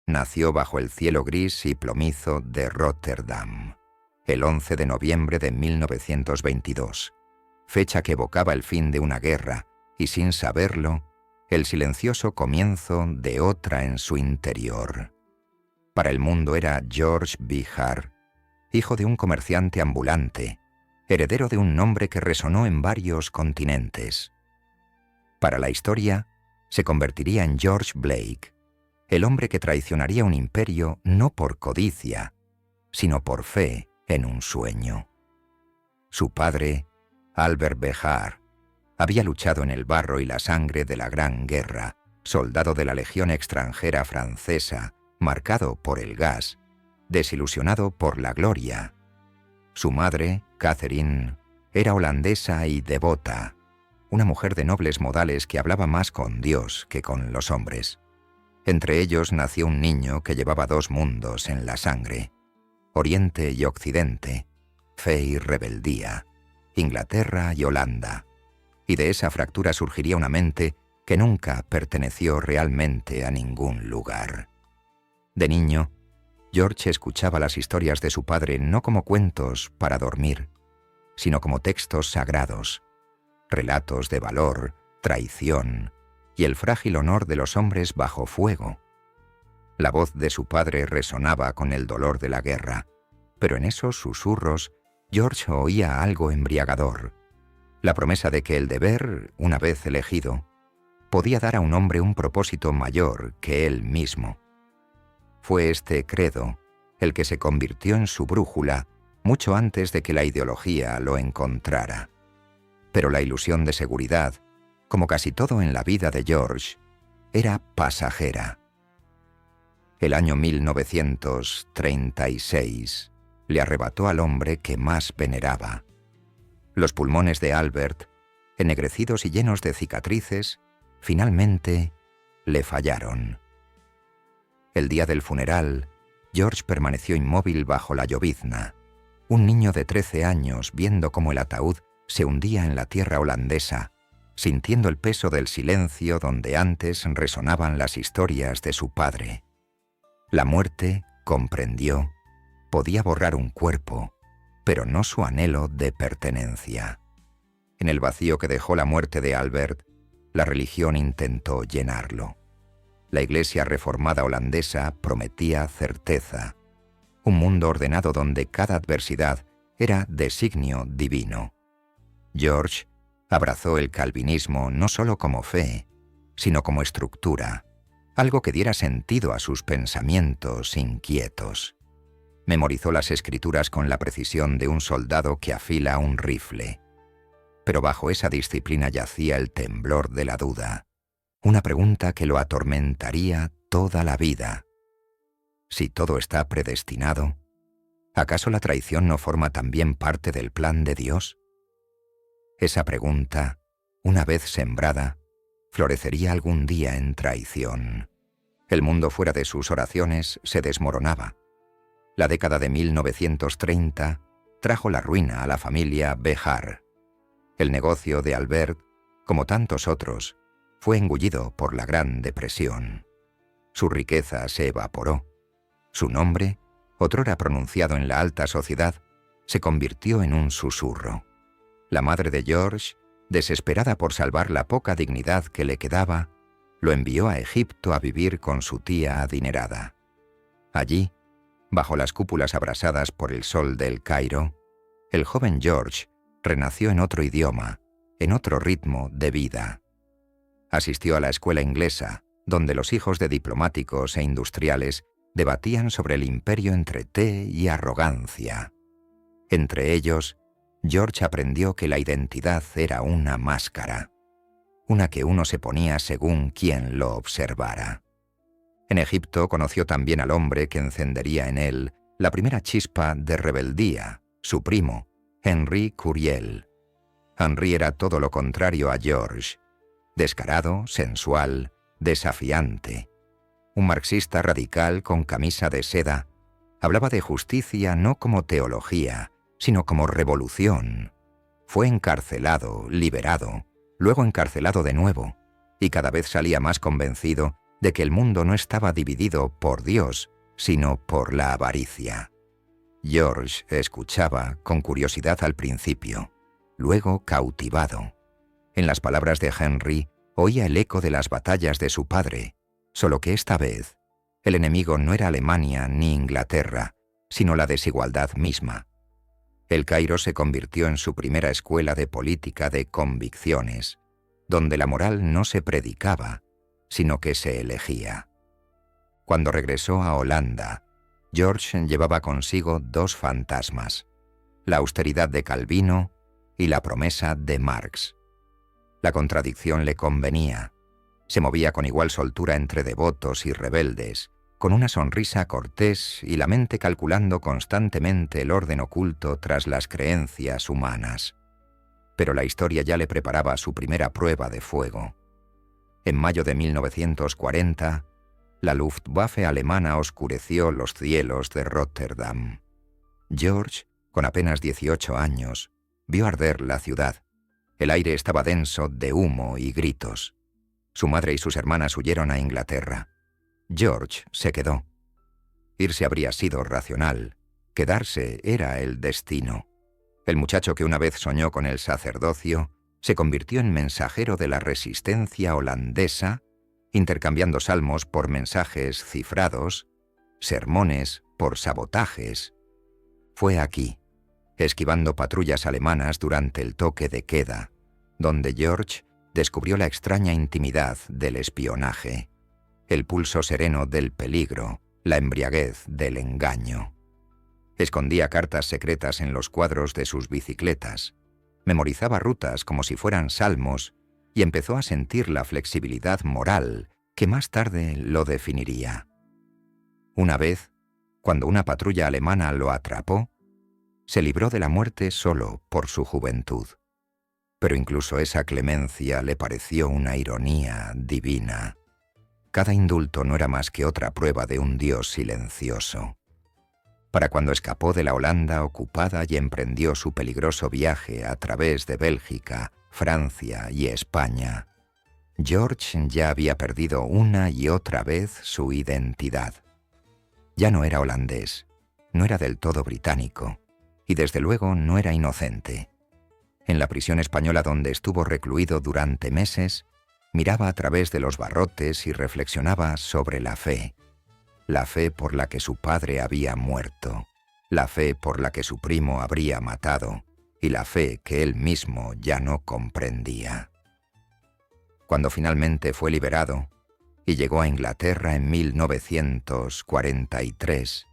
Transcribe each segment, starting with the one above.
nació bajo el cielo gris y plomizo de Rotterdam, el 11 de noviembre de 1922, fecha que evocaba el fin de una guerra y, sin saberlo, el silencioso comienzo de otra en su interior. Para el mundo era George Behar, hijo de un comerciante ambulante, heredero de un nombre que resonó en varios continentes. Para la historia, se convertiría en George Blake, el hombre que traicionaría un imperio no por codicia, sino por fe en un sueño. Su padre, Albert Behar, había luchado en el barro y la sangre de la Gran Guerra, soldado de la Legión extranjera francesa, marcado por el gas, desilusionado por la gloria. Su madre, Catherine, era holandesa y devota, una mujer de nobles modales que hablaba más con Dios que con los hombres. Entre ellos nació un niño que llevaba dos mundos en la sangre, Oriente y Occidente, fe y rebeldía, Inglaterra y Holanda, y de esa fractura surgiría una mente que nunca perteneció realmente a ningún lugar. De niño, George escuchaba las historias de su padre no como cuentos para dormir, sino como textos sagrados, relatos de valor, traición y el frágil honor de los hombres bajo fuego. La voz de su padre resonaba con el dolor de la guerra, pero en esos susurros George oía algo embriagador, la promesa de que el deber, una vez elegido, podía dar a un hombre un propósito mayor que él mismo. Fue este credo el que se convirtió en su brújula mucho antes de que la ideología lo encontrara. Pero la ilusión de seguridad, como casi todo en la vida de George, era pasajera. El año 1936 le arrebató al hombre que más veneraba. Los pulmones de Albert, ennegrecidos y llenos de cicatrices, finalmente le fallaron. El día del funeral, George permaneció inmóvil bajo la llovizna, un niño de 13 años viendo cómo el ataúd se hundía en la tierra holandesa, sintiendo el peso del silencio donde antes resonaban las historias de su padre. La muerte, comprendió, podía borrar un cuerpo, pero no su anhelo de pertenencia. En el vacío que dejó la muerte de Albert, la religión intentó llenarlo. La Iglesia reformada holandesa prometía certeza, un mundo ordenado donde cada adversidad era designio divino. George abrazó el calvinismo no solo como fe, sino como estructura, algo que diera sentido a sus pensamientos inquietos. Memorizó las escrituras con la precisión de un soldado que afila un rifle. Pero bajo esa disciplina yacía el temblor de la duda, una pregunta que lo atormentaría toda la vida. Si todo está predestinado, ¿acaso la traición no forma también parte del plan de Dios? Esa pregunta, una vez sembrada, florecería algún día en traición. El mundo fuera de sus oraciones se desmoronaba. La década de 1930 trajo la ruina a la familia Behar. El negocio de Albert, como tantos otros, fue engullido por la Gran Depresión. Su riqueza se evaporó. Su nombre, otrora pronunciado en la alta sociedad, se convirtió en un susurro. La madre de George, desesperada por salvar la poca dignidad que le quedaba, lo envió a Egipto a vivir con su tía adinerada. Allí, bajo las cúpulas abrasadas por el sol del Cairo, el joven George renació en otro idioma, en otro ritmo de vida. Asistió a la escuela inglesa, donde los hijos de diplomáticos e industriales debatían sobre el imperio entre té y arrogancia. Entre ellos, George aprendió que la identidad era una máscara, una que uno se ponía según quien lo observara. En Egipto conoció también al hombre que encendería en él la primera chispa de rebeldía, su primo, Henry Curiel. Henry era todo lo contrario a George: descarado, sensual, desafiante. Un marxista radical con camisa de seda, hablaba de justicia no como teología, sino como revolución. Fue encarcelado, liberado, luego encarcelado de nuevo, y cada vez salía más convencido de que el mundo no estaba dividido por Dios, sino por la avaricia. George escuchaba con curiosidad al principio, luego cautivado. En las palabras de Henry oía el eco de las batallas de su padre, solo que esta vez el enemigo no era Alemania ni Inglaterra, sino la desigualdad misma. El Cairo se convirtió en su primera escuela de política de convicciones, donde la moral no se predicaba, sino que se elegía. Cuando regresó a Holanda, George llevaba consigo dos fantasmas, la austeridad de Calvino y la promesa de Marx. La contradicción le convenía. Se movía con igual soltura entre devotos y rebeldes, con una sonrisa cortés y la mente calculando constantemente el orden oculto tras las creencias humanas. Pero la historia ya le preparaba su primera prueba de fuego. En mayo de 1940, la Luftwaffe alemana oscureció los cielos de Rotterdam. George, con apenas 18 años, vio arder la ciudad. El aire estaba denso de humo y gritos. Su madre y sus hermanas huyeron a Inglaterra. George se quedó. Irse habría sido racional. Quedarse era el destino. El muchacho que una vez soñó con el sacerdocio se convirtió en mensajero de la resistencia holandesa, intercambiando salmos por mensajes cifrados, sermones por sabotajes. Fue aquí, esquivando patrullas alemanas durante el toque de queda, donde George descubrió la extraña intimidad del espionaje, el pulso sereno del peligro, la embriaguez del engaño. Escondía cartas secretas en los cuadros de sus bicicletas, memorizaba rutas como si fueran salmos y empezó a sentir la flexibilidad moral que más tarde lo definiría. Una vez, cuando una patrulla alemana lo atrapó, se libró de la muerte solo por su juventud. Pero incluso esa clemencia le pareció una ironía divina. Cada indulto no era más que otra prueba de un Dios silencioso. Para cuando escapó de la Holanda ocupada y emprendió su peligroso viaje a través de Bélgica, Francia y España, George ya había perdido una y otra vez su identidad. Ya no era holandés, no era del todo británico, y desde luego no era inocente. En la prisión española donde estuvo recluido durante meses, miraba a través de los barrotes y reflexionaba sobre la fe por la que su padre había muerto, la fe por la que su primo habría matado, y la fe que él mismo ya no comprendía. Cuando finalmente fue liberado y llegó a Inglaterra en 1943,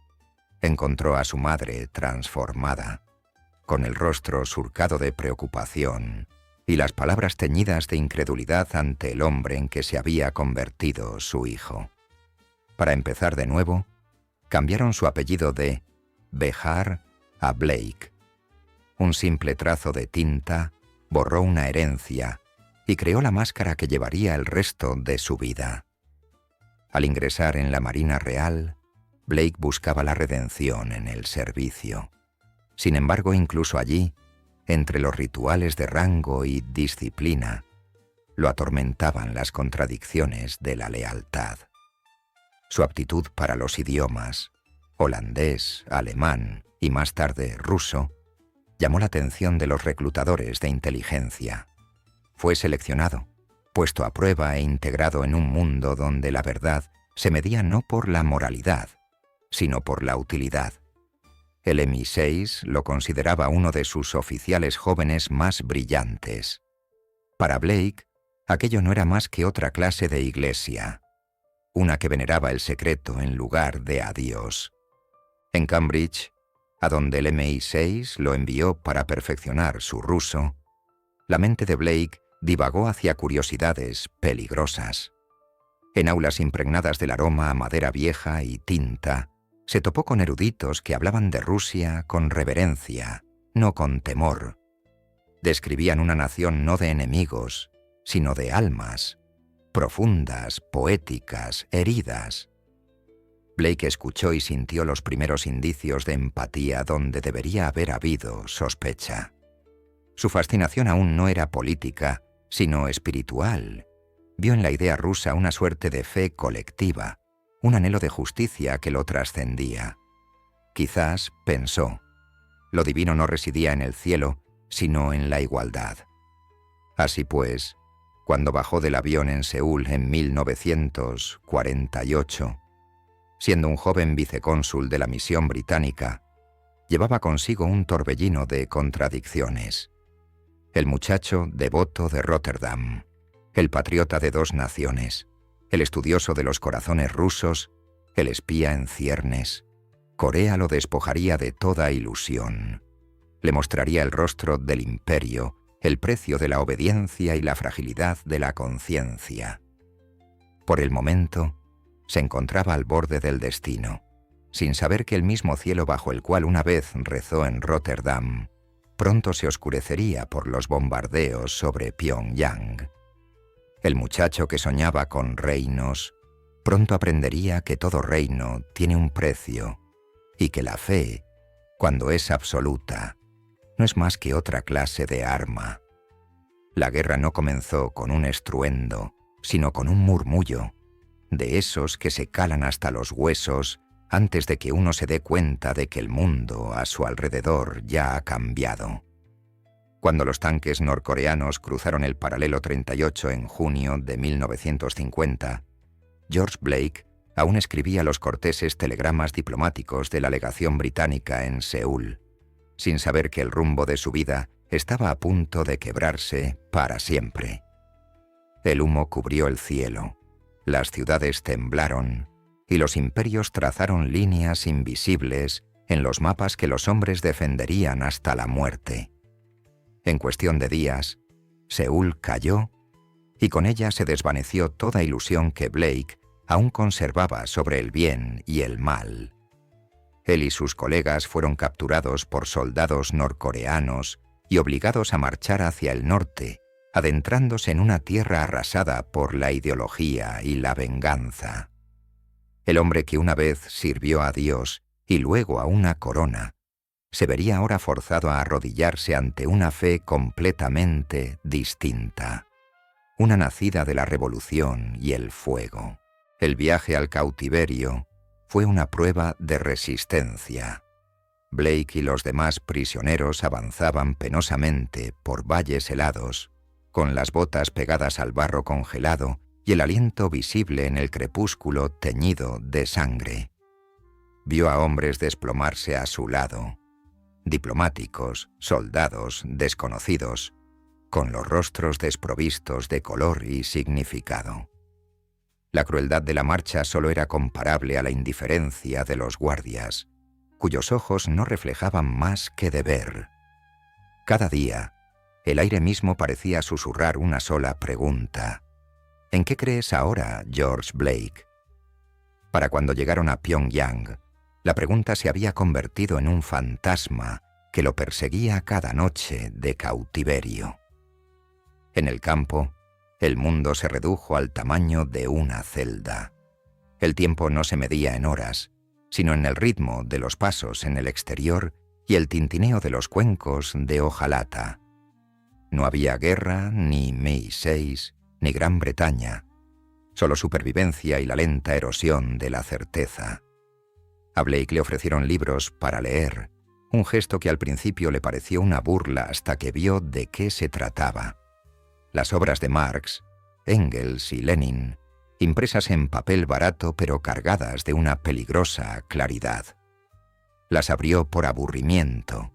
encontró a su madre transformada, con el rostro surcado de preocupación y las palabras teñidas de incredulidad ante el hombre en que se había convertido su hijo. Para empezar de nuevo, cambiaron su apellido de Bejar a Blake. Un simple trazo de tinta borró una herencia y creó la máscara que llevaría el resto de su vida. Al ingresar en la Marina Real, Blake buscaba la redención en el servicio. Sin embargo, incluso allí, entre los rituales de rango y disciplina, lo atormentaban las contradicciones de la lealtad. Su aptitud para los idiomas, holandés, alemán y más tarde ruso, llamó la atención de los reclutadores de inteligencia. Fue seleccionado, puesto a prueba e integrado en un mundo donde la verdad se medía no por la moralidad, sino por la utilidad. El MI6 lo consideraba uno de sus oficiales jóvenes más brillantes. Para Blake, aquello no era más que otra clase de iglesia, una que veneraba el secreto en lugar de a Dios. En Cambridge, a donde el MI6 lo envió para perfeccionar su ruso, la mente de Blake divagó hacia curiosidades peligrosas. En aulas impregnadas del aroma a madera vieja y tinta, se topó con eruditos que hablaban de Rusia con reverencia, no con temor. Describían una nación no de enemigos, sino de almas, profundas, poéticas, heridas. Blake escuchó y sintió los primeros indicios de empatía donde debería haber habido sospecha. Su fascinación aún no era política, sino espiritual, vio en la idea rusa una suerte de fe colectiva, un anhelo de justicia que lo trascendía. Quizás, pensó, lo divino no residía en el cielo, sino en la igualdad. Así pues, cuando bajó del avión en Seúl en 1948, siendo un joven vicecónsul de la misión británica, llevaba consigo un torbellino de contradicciones. El muchacho devoto de Rotterdam, el patriota de dos naciones, el estudioso de los corazones rusos, el espía en ciernes. Corea lo despojaría de toda ilusión. Le mostraría el rostro del imperio, el precio de la obediencia y la fragilidad de la conciencia. Por el momento, se encontraba al borde del destino, sin saber que el mismo cielo bajo el cual una vez rezó en Rotterdam, pronto se oscurecería por los bombardeos sobre Pyongyang. El muchacho que soñaba con reinos, pronto aprendería que todo reino tiene un precio y que la fe, cuando es absoluta, no es más que otra clase de arma. La guerra no comenzó con un estruendo, sino con un murmullo, de esos que se calan hasta los huesos antes de que uno se dé cuenta de que el mundo a su alrededor ya ha cambiado. Cuando los tanques norcoreanos cruzaron el paralelo 38 en junio de 1950, George Blake aún escribía los corteses telegramas diplomáticos de la legación británica en Seúl, sin saber que el rumbo de su vida estaba a punto de quebrarse para siempre. El humo cubrió el cielo, las ciudades temblaron y los imperios trazaron líneas invisibles en los mapas que los hombres defenderían hasta la muerte. En cuestión de días, Seúl cayó y con ella se desvaneció toda ilusión que Blake aún conservaba sobre el bien y el mal. Él y sus colegas fueron capturados por soldados norcoreanos y obligados a marchar hacia el norte, adentrándose en una tierra arrasada por la ideología y la venganza. El hombre que una vez sirvió a Dios y luego a una corona, se vería ahora forzado a arrodillarse ante una fe completamente distinta, una nacida de la revolución y el fuego. El viaje al cautiverio fue una prueba de resistencia. Blake y los demás prisioneros avanzaban penosamente por valles helados, con las botas pegadas al barro congelado y el aliento visible en el crepúsculo teñido de sangre. Vio a hombres desplomarse a su lado, diplomáticos, soldados, desconocidos, con los rostros desprovistos de color y significado. La crueldad de la marcha solo era comparable a la indiferencia de los guardias, cuyos ojos no reflejaban más que deber. Cada día, el aire mismo parecía susurrar una sola pregunta. ¿En qué crees ahora, George Blake? Para cuando llegaron a Pyongyang, la pregunta se había convertido en un fantasma que lo perseguía cada noche de cautiverio. En el campo, el mundo se redujo al tamaño de una celda. El tiempo no se medía en horas, sino en el ritmo de los pasos en el exterior y el tintineo de los cuencos de hojalata. No había guerra, ni Mi-6, ni Gran Bretaña, solo supervivencia y la lenta erosión de la certeza. A Blake le ofrecieron libros para leer, un gesto que al principio le pareció una burla hasta que vio de qué se trataba. Las obras de Marx, Engels y Lenin, impresas en papel barato pero cargadas de una peligrosa claridad. Las abrió por aburrimiento,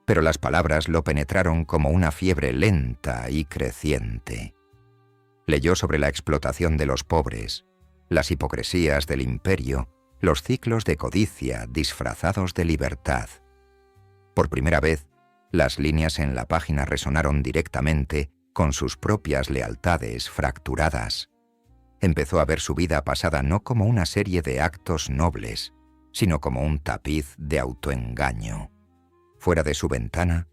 pero las palabras lo penetraron como una fiebre lenta y creciente. Leyó sobre la explotación de los pobres, las hipocresías del imperio, los ciclos de codicia disfrazados de libertad. Por primera vez, las líneas en la página resonaron directamente con sus propias lealtades fracturadas. Empezó a ver su vida pasada no como una serie de actos nobles, sino como un tapiz de autoengaño. Fuera de su ventana,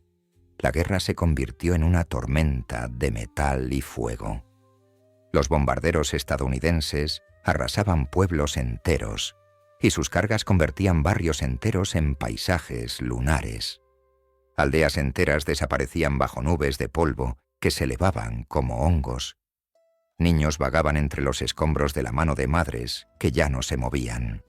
la guerra se convirtió en una tormenta de metal y fuego. Los bombarderos estadounidenses arrasaban pueblos enteros, y sus cargas convertían barrios enteros en paisajes lunares. Aldeas enteras desaparecían bajo nubes de polvo que se elevaban como hongos. Niños vagaban entre los escombros de la mano de madres que ya no se movían.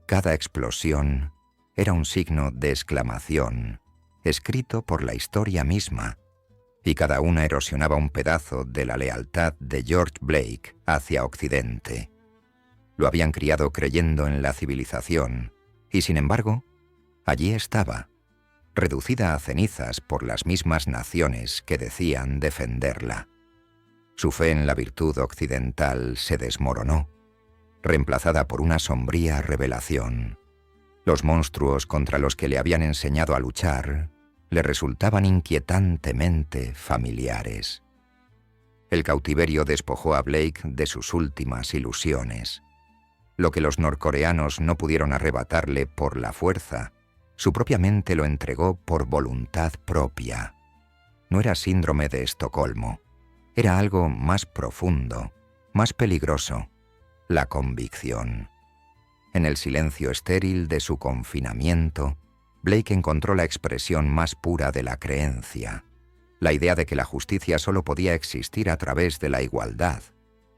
Cada explosión era un signo de exclamación, escrito por la historia misma, y cada una erosionaba un pedazo de la lealtad de George Blake hacia Occidente. Lo habían criado creyendo en la civilización, y sin embargo, allí estaba, reducida a cenizas por las mismas naciones que decían defenderla. Su fe en la virtud occidental se desmoronó, reemplazada por una sombría revelación. Los monstruos contra los que le habían enseñado a luchar le resultaban inquietantemente familiares. El cautiverio despojó a Blake de sus últimas ilusiones. Lo que los norcoreanos no pudieron arrebatarle por la fuerza, su propia mente lo entregó por voluntad propia. No era síndrome de Estocolmo, era algo más profundo, más peligroso, la convicción. En el silencio estéril de su confinamiento, Blake encontró la expresión más pura de la creencia, la idea de que la justicia solo podía existir a través de la igualdad,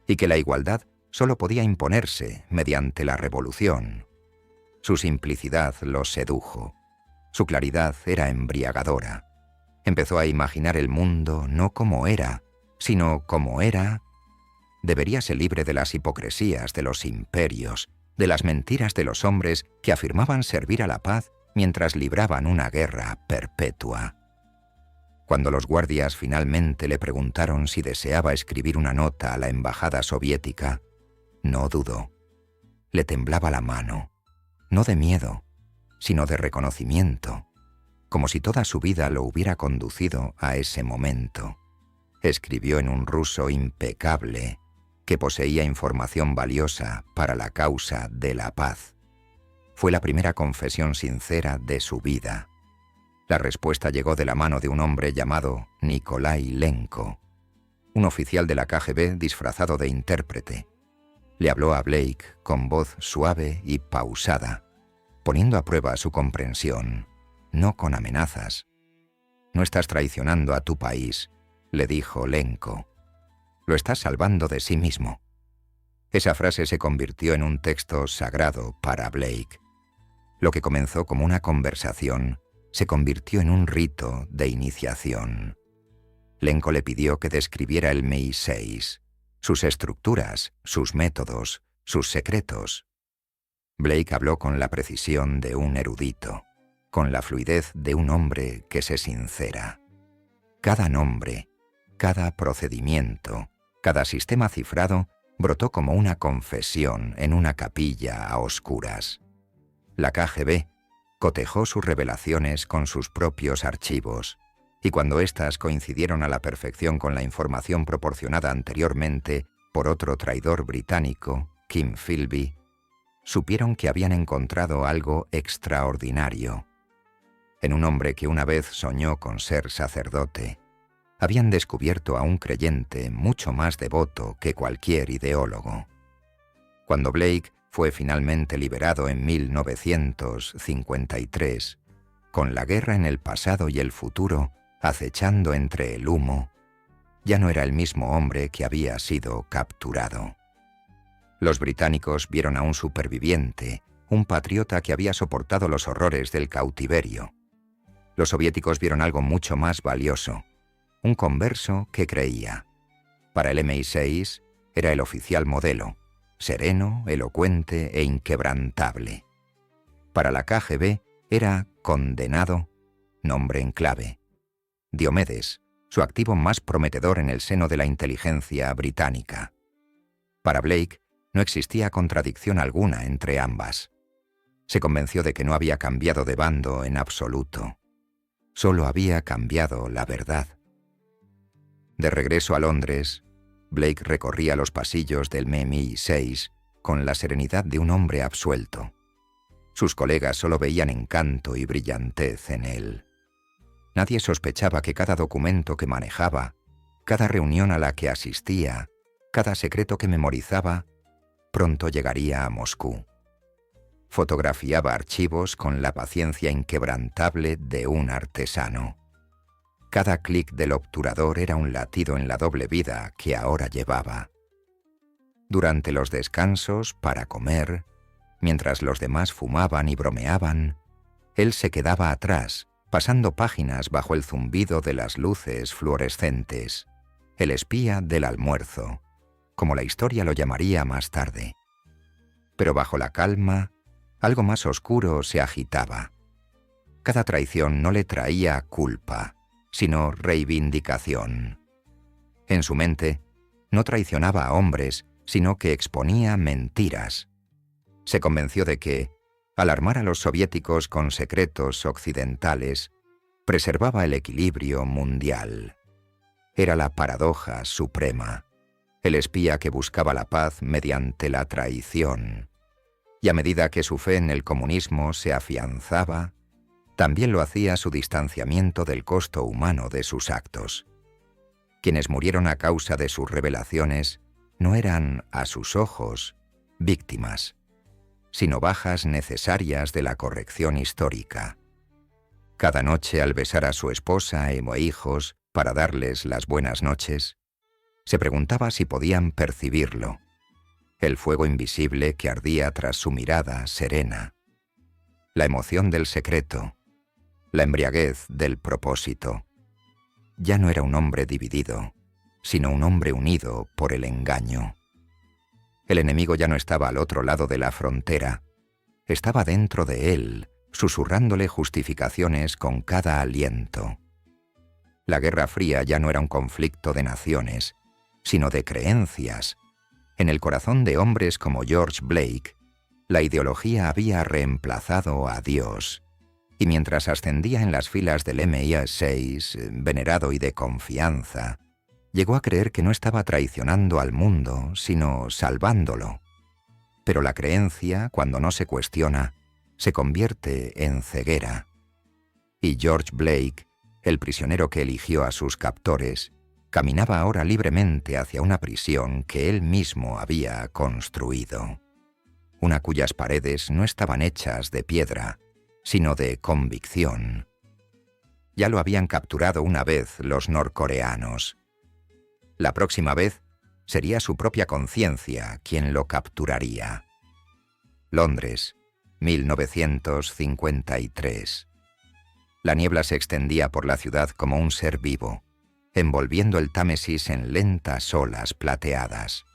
y que la igualdad solo podía imponerse mediante la revolución. Su simplicidad lo sedujo. Su claridad era embriagadora. Empezó a imaginar el mundo no como era, sino como era. Debería ser libre de las hipocresías de los imperios, de las mentiras de los hombres que afirmaban servir a la paz mientras libraban una guerra perpetua. Cuando los guardias finalmente le preguntaron si deseaba escribir una nota a la embajada soviética, no dudó. Le temblaba la mano, no de miedo, sino de reconocimiento, como si toda su vida lo hubiera conducido a ese momento. Escribió en un ruso impecable que poseía información valiosa para la causa de la paz. Fue la primera confesión sincera de su vida. La respuesta llegó de la mano de un hombre llamado Nikolai Lenko, un oficial de la KGB disfrazado de intérprete. Le habló a Blake con voz suave y pausada, poniendo a prueba su comprensión, no con amenazas. «No estás traicionando a tu país», le dijo Lenko. «Lo estás salvando de sí mismo». Esa frase se convirtió en un texto sagrado para Blake. Lo que comenzó como una conversación se convirtió en un rito de iniciación. Lenko le pidió que describiera el MI6, sus estructuras, sus métodos, sus secretos. Blake habló con la precisión de un erudito, con la fluidez de un hombre que se sincera. Cada nombre, cada procedimiento, cada sistema cifrado brotó como una confesión en una capilla a oscuras. La KGB cotejó sus revelaciones con sus propios archivos, y cuando éstas coincidieron a la perfección con la información proporcionada anteriormente por otro traidor británico, Kim Philby, supieron que habían encontrado algo extraordinario. En un hombre que una vez soñó con ser sacerdote, habían descubierto a un creyente mucho más devoto que cualquier ideólogo. Cuando Blake fue finalmente liberado en 1953, con la guerra en el pasado y el futuro acechando entre el humo, ya no era el mismo hombre que había sido capturado. Los británicos vieron a un superviviente, un patriota que había soportado los horrores del cautiverio. Los soviéticos vieron algo mucho más valioso, un converso que creía. Para el MI6 era el oficial modelo, sereno, elocuente e inquebrantable. Para la KGB era condenado, nombre en clave. Diomedes, su activo más prometedor en el seno de la inteligencia británica. Para Blake no existía contradicción alguna entre ambas. Se convenció de que no había cambiado de bando en absoluto. Solo había cambiado la verdad. De regreso a Londres, Blake recorría los pasillos del MI6 con la serenidad de un hombre absuelto. Sus colegas solo veían encanto y brillantez en él. Nadie sospechaba que cada documento que manejaba, cada reunión a la que asistía, cada secreto que memorizaba, pronto llegaría a Moscú. Fotografiaba archivos con la paciencia inquebrantable de un artesano. Cada clic del obturador era un latido en la doble vida que ahora llevaba. Durante los descansos, para comer, mientras los demás fumaban y bromeaban, él se quedaba atrás, pasando páginas bajo el zumbido de las luces fluorescentes, el espía del almuerzo, como la historia lo llamaría más tarde. Pero bajo la calma, algo más oscuro se agitaba. Cada traición no le traía culpa, sino reivindicación. En su mente, no traicionaba a hombres, sino que exponía mentiras. Se convenció de que, al armar a los soviéticos con secretos occidentales, preservaba el equilibrio mundial. Era la paradoja suprema, el espía que buscaba la paz mediante la traición. Y a medida que su fe en el comunismo se afianzaba, también lo hacía su distanciamiento del costo humano de sus actos. Quienes murieron a causa de sus revelaciones no eran, a sus ojos, víctimas, sino bajas necesarias de la corrección histórica. Cada noche, al besar a su esposa e hijos para darles las buenas noches, se preguntaba si podían percibirlo, el fuego invisible que ardía tras su mirada serena, la emoción del secreto, la embriaguez del propósito. Ya no era un hombre dividido, sino un hombre unido por el engaño. El enemigo ya no estaba al otro lado de la frontera, estaba dentro de él, susurrándole justificaciones con cada aliento. La Guerra Fría ya no era un conflicto de naciones, sino de creencias. En el corazón de hombres como George Blake, la ideología había reemplazado a Dios, y mientras ascendía en las filas del MI6, venerado y de confianza, llegó a creer que no estaba traicionando al mundo, sino salvándolo. Pero la creencia, cuando no se cuestiona, se convierte en ceguera. Y George Blake, el prisionero que eligió a sus captores, caminaba ahora libremente hacia una prisión que él mismo había construido, una cuyas paredes no estaban hechas de piedra, sino de convicción. Ya lo habían capturado una vez los norcoreanos. La próxima vez sería su propia conciencia quien lo capturaría. Londres, 1953. La niebla se extendía por la ciudad como un ser vivo, envolviendo el Támesis en lentas olas plateadas.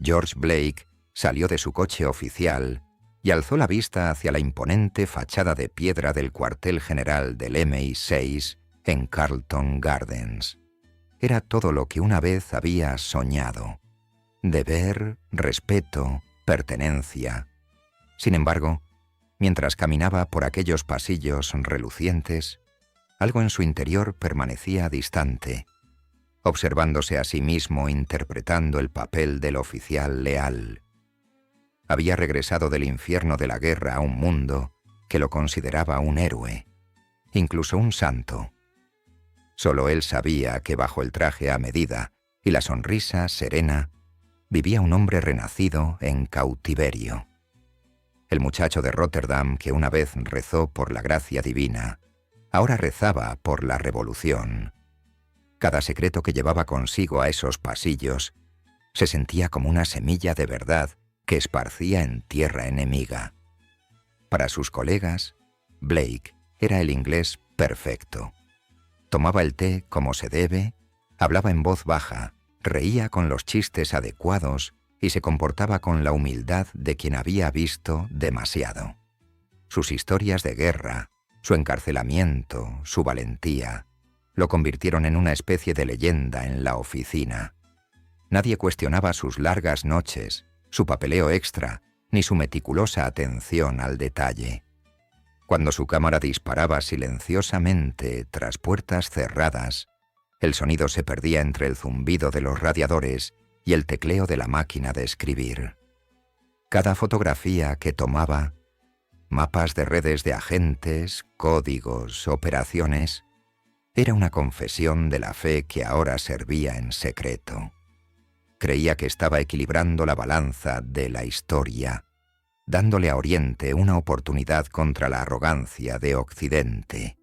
George Blake salió de su coche oficial y alzó la vista hacia la imponente fachada de piedra del cuartel general del MI6 en Carlton Gardens. Era todo lo que una vez había soñado: deber, respeto, pertenencia. Sin embargo, mientras caminaba por aquellos pasillos relucientes, algo en su interior permanecía distante, observándose a sí mismo interpretando el papel del oficial leal. Había regresado del infierno de la guerra a un mundo que lo consideraba un héroe, incluso un santo. Solo él sabía que bajo el traje a medida y la sonrisa serena vivía un hombre renacido en cautiverio. El muchacho de Rotterdam que una vez rezó por la gracia divina, ahora rezaba por la revolución. Cada secreto que llevaba consigo a esos pasillos se sentía como una semilla de verdad que esparcía en tierra enemiga. Para sus colegas, Blake era el inglés perfecto. Tomaba el té como se debe, hablaba en voz baja, reía con los chistes adecuados y se comportaba con la humildad de quien había visto demasiado. Sus historias de guerra, su encarcelamiento, su valentía, lo convirtieron en una especie de leyenda en la oficina. Nadie cuestionaba sus largas noches, su papeleo extra, ni su meticulosa atención al detalle. Cuando su cámara disparaba silenciosamente tras puertas cerradas, el sonido se perdía entre el zumbido de los radiadores y el tecleo de la máquina de escribir. Cada fotografía que tomaba, mapas de redes de agentes, códigos, operaciones, era una confesión de la fe que ahora servía en secreto. Creía que estaba equilibrando la balanza de la historia, dándole a Oriente una oportunidad contra la arrogancia de Occidente.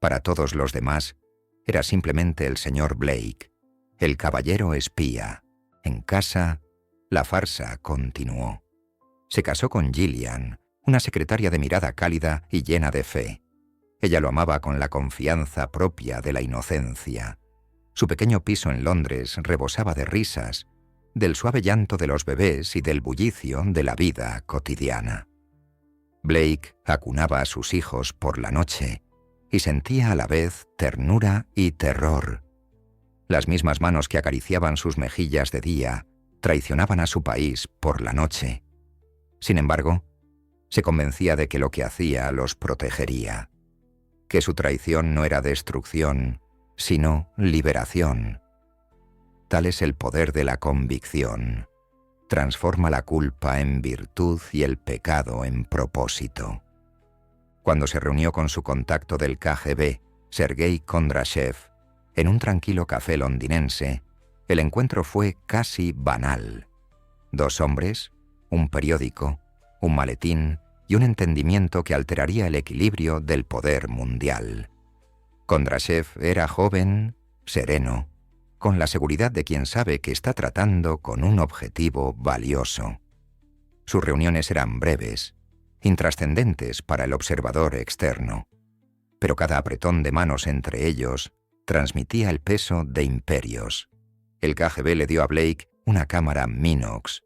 Para todos los demás, era simplemente el señor Blake, el caballero espía, en casa La farsa continuó. Se casó con Gillian, una secretaria de mirada cálida y llena de fe. Ella lo amaba con la confianza propia de la inocencia. Su pequeño piso en Londres rebosaba de risas, del suave llanto de los bebés y del bullicio de la vida cotidiana. Blake acunaba a sus hijos por la noche y sentía a la vez ternura y terror. Las mismas manos que acariciaban sus mejillas de día traicionaban a su país por la noche. Sin embargo, se convencía de que lo que hacía los protegería, que su traición no era destrucción, sino liberación. Tal es el poder de la convicción. Transforma la culpa en virtud y el pecado en propósito. Cuando se reunió con su contacto del KGB, Sergei Kondrashev, en un tranquilo café londinense, el encuentro fue casi banal. 2 hombres, un periódico, un maletín y un entendimiento que alteraría el equilibrio del poder mundial. Kondrashev era joven, sereno, con la seguridad de quien sabe que está tratando con un objetivo valioso. Sus reuniones eran breves, intrascendentes para el observador externo, pero cada apretón de manos entre ellos transmitía el peso de imperios. El KGB le dio a Blake una cámara Minox,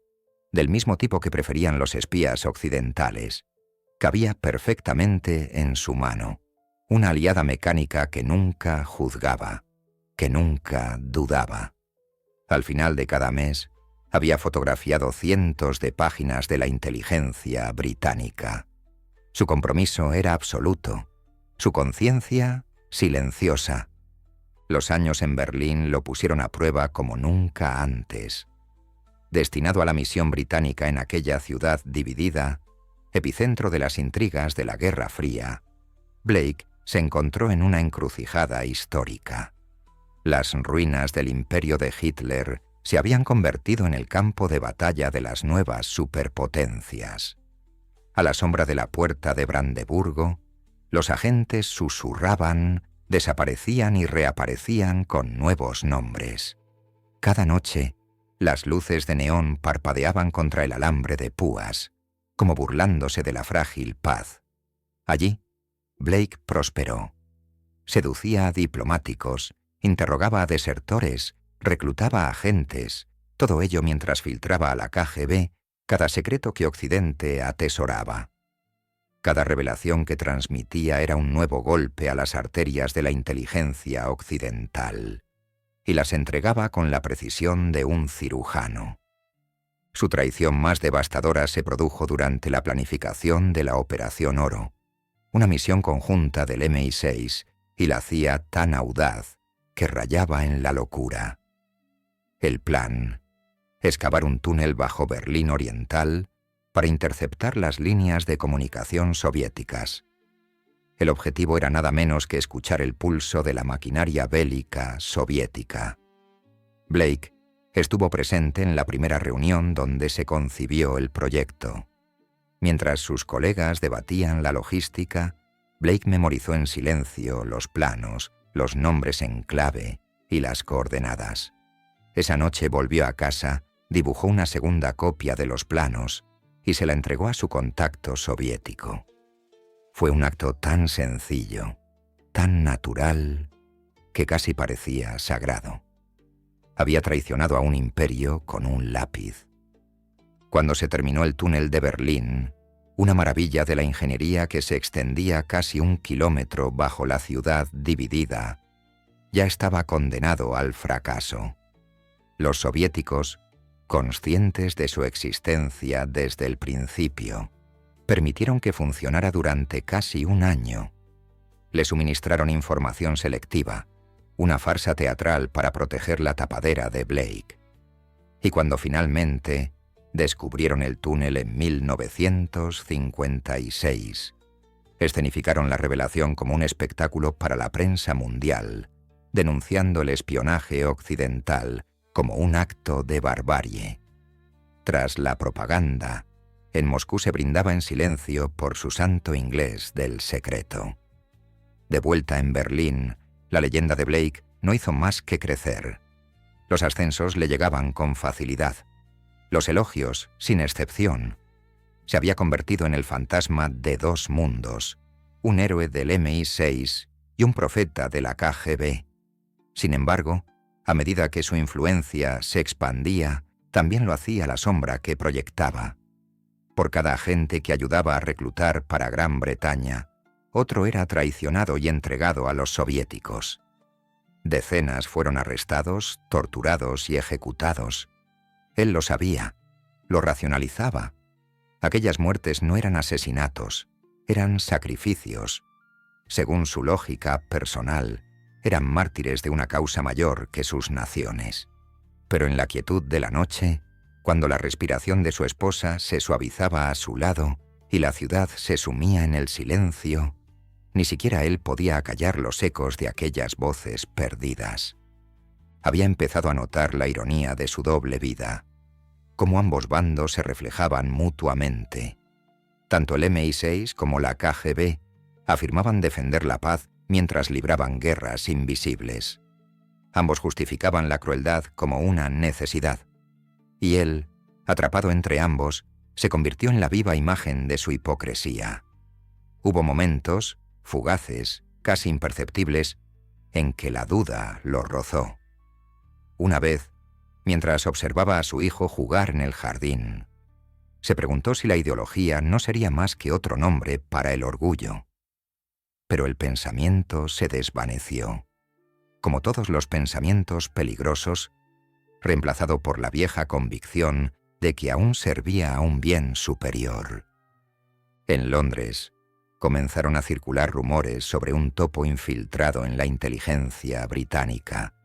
del mismo tipo que preferían los espías occidentales. Cabía perfectamente en su mano, una aliada mecánica que nunca juzgaba, que nunca dudaba. Al final de cada mes, había fotografiado cientos de páginas de la inteligencia británica. Su compromiso era absoluto, su conciencia silenciosa. Los años en Berlín lo pusieron a prueba como nunca antes. Destinado a la misión británica en aquella ciudad dividida, epicentro de las intrigas de la Guerra Fría, Blake se encontró en una encrucijada histórica. Las ruinas del imperio de Hitler se habían convertido en el campo de batalla de las nuevas superpotencias. A la sombra de la puerta de Brandeburgo, los agentes susurraban, desaparecían y reaparecían con nuevos nombres. Cada noche, las luces de neón parpadeaban contra el alambre de púas, como burlándose de la frágil paz. Allí, Blake prosperó. Seducía a diplomáticos, interrogaba a desertores, reclutaba a agentes, todo ello mientras filtraba a la KGB cada secreto que Occidente atesoraba. Cada revelación que transmitía era un nuevo golpe a las arterias de la inteligencia occidental, y las entregaba con la precisión de un cirujano. Su traición más devastadora se produjo durante la planificación de la Operación Oro, una misión conjunta del MI6 y la CIA tan audaz que rayaba en la locura. El plan: excavar un túnel bajo Berlín Oriental para interceptar las líneas de comunicación soviéticas. El objetivo era nada menos que escuchar el pulso de la maquinaria bélica soviética. Blake estuvo presente en la primera reunión donde se concibió el proyecto. Mientras sus colegas debatían la logística, Blake memorizó en silencio los planos, los nombres en clave y las coordenadas. Esa noche volvió a casa, dibujó una segunda copia de los planos y se la entregó a su contacto soviético. Fue un acto tan sencillo, tan natural, que casi parecía sagrado. Había traicionado a un imperio con un lápiz. Cuando se terminó el túnel de Berlín, una maravilla de la ingeniería que se extendía casi 1 kilómetro bajo la ciudad dividida, ya estaba condenado al fracaso. Los soviéticos, conscientes de su existencia desde el principio, permitieron que funcionara durante casi 1 año. Le suministraron información selectiva, una farsa teatral para proteger la tapadera de Blake. Y cuando finalmente descubrieron el túnel en 1956, escenificaron la revelación como un espectáculo para la prensa mundial, denunciando el espionaje occidental como un acto de barbarie. Tras la propaganda, en Moscú se brindaba en silencio por su santo inglés del secreto. De vuelta en Berlín, la leyenda de Blake no hizo más que crecer. Los ascensos le llegaban con facilidad. Los elogios, sin excepción. Se había convertido en el fantasma de dos mundos, un héroe del MI6 y un profeta de la KGB. Sin embargo, a medida que su influencia se expandía, también lo hacía la sombra que proyectaba. Por cada agente que ayudaba a reclutar para Gran Bretaña, otro era traicionado y entregado a los soviéticos. Decenas fueron arrestados, torturados y ejecutados. Él lo sabía, lo racionalizaba. Aquellas muertes no eran asesinatos, eran sacrificios. Según su lógica personal, eran mártires de una causa mayor que sus naciones. Pero en la quietud de la noche, cuando la respiración de su esposa se suavizaba a su lado y la ciudad se sumía en el silencio, ni siquiera él podía acallar los ecos de aquellas voces perdidas. Había empezado a notar la ironía de su doble vida, cómo ambos bandos se reflejaban mutuamente. Tanto el MI6 como la KGB afirmaban defender la paz mientras libraban guerras invisibles. Ambos justificaban la crueldad como una necesidad, y él, atrapado entre ambos, se convirtió en la viva imagen de su hipocresía. Hubo momentos, fugaces, casi imperceptibles, en que la duda lo rozó. Una vez, mientras observaba a su hijo jugar en el jardín, se preguntó si la ideología no sería más que otro nombre para el orgullo. Pero el pensamiento se desvaneció, como todos los pensamientos peligrosos, reemplazado por la vieja convicción de que aún servía a un bien superior. En Londres, comenzaron a circular rumores sobre un topo infiltrado en la inteligencia británica.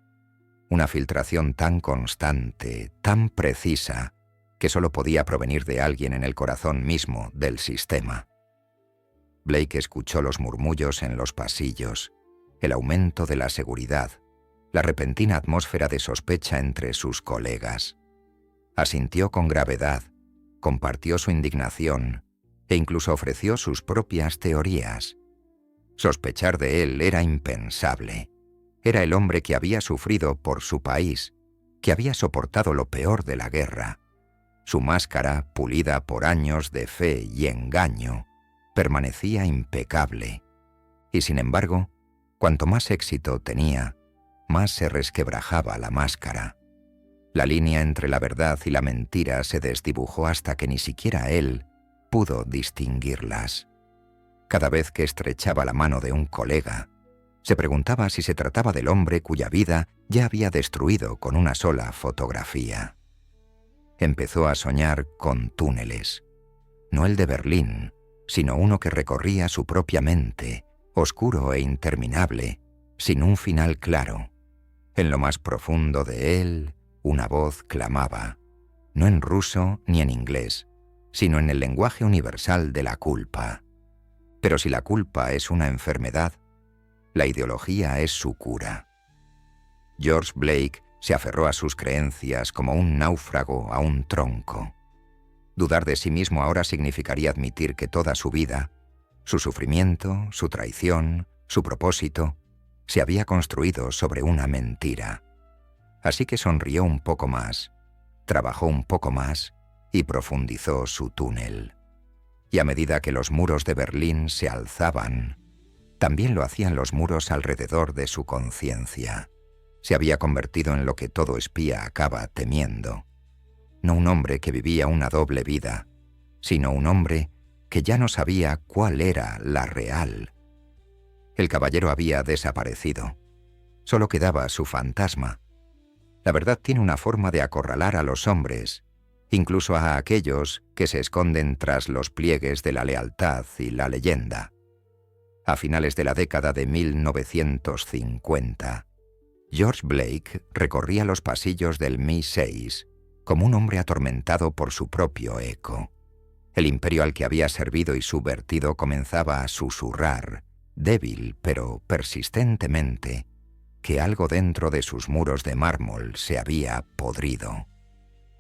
Una filtración tan constante, tan precisa, que solo podía provenir de alguien en el corazón mismo del sistema. Blake escuchó los murmullos en los pasillos, el aumento de la seguridad, la repentina atmósfera de sospecha entre sus colegas. Asintió con gravedad, compartió su indignación e incluso ofreció sus propias teorías. Sospechar de él era impensable. Era el hombre que había sufrido por su país, que había soportado lo peor de la guerra. Su máscara, pulida por años de fe y engaño, permanecía impecable. Y sin embargo, cuanto más éxito tenía, más se resquebrajaba la máscara. La línea entre la verdad y la mentira se desdibujó hasta que ni siquiera él pudo distinguirlas. Cada vez que estrechaba la mano de un colega, se preguntaba si se trataba del hombre cuya vida ya había destruido con una sola fotografía. Empezó a soñar con túneles, no el de Berlín, sino uno que recorría su propia mente, oscuro e interminable, sin un final claro. En lo más profundo de él, una voz clamaba, no en ruso ni en inglés, sino en el lenguaje universal de la culpa. Pero si la culpa es una enfermedad, la ideología es su cura. George Blake se aferró a sus creencias como un náufrago a un tronco. Dudar de sí mismo ahora significaría admitir que toda su vida, su sufrimiento, su traición, su propósito, se había construido sobre una mentira. Así que sonrió un poco más, trabajó un poco más y profundizó su túnel. Y a medida que los muros de Berlín se alzaban, también lo hacían los muros alrededor de su conciencia. Se había convertido en lo que todo espía acaba temiendo. No un hombre que vivía una doble vida, sino un hombre que ya no sabía cuál era la real. El caballero había desaparecido. Solo quedaba su fantasma. La verdad tiene una forma de acorralar a los hombres, incluso a aquellos que se esconden tras los pliegues de la lealtad y la leyenda. A finales de la década de 1950, George Blake recorría los pasillos del MI6 como un hombre atormentado por su propio eco. El imperio al que había servido y subvertido comenzaba a susurrar, débil pero persistentemente, que algo dentro de sus muros de mármol se había podrido.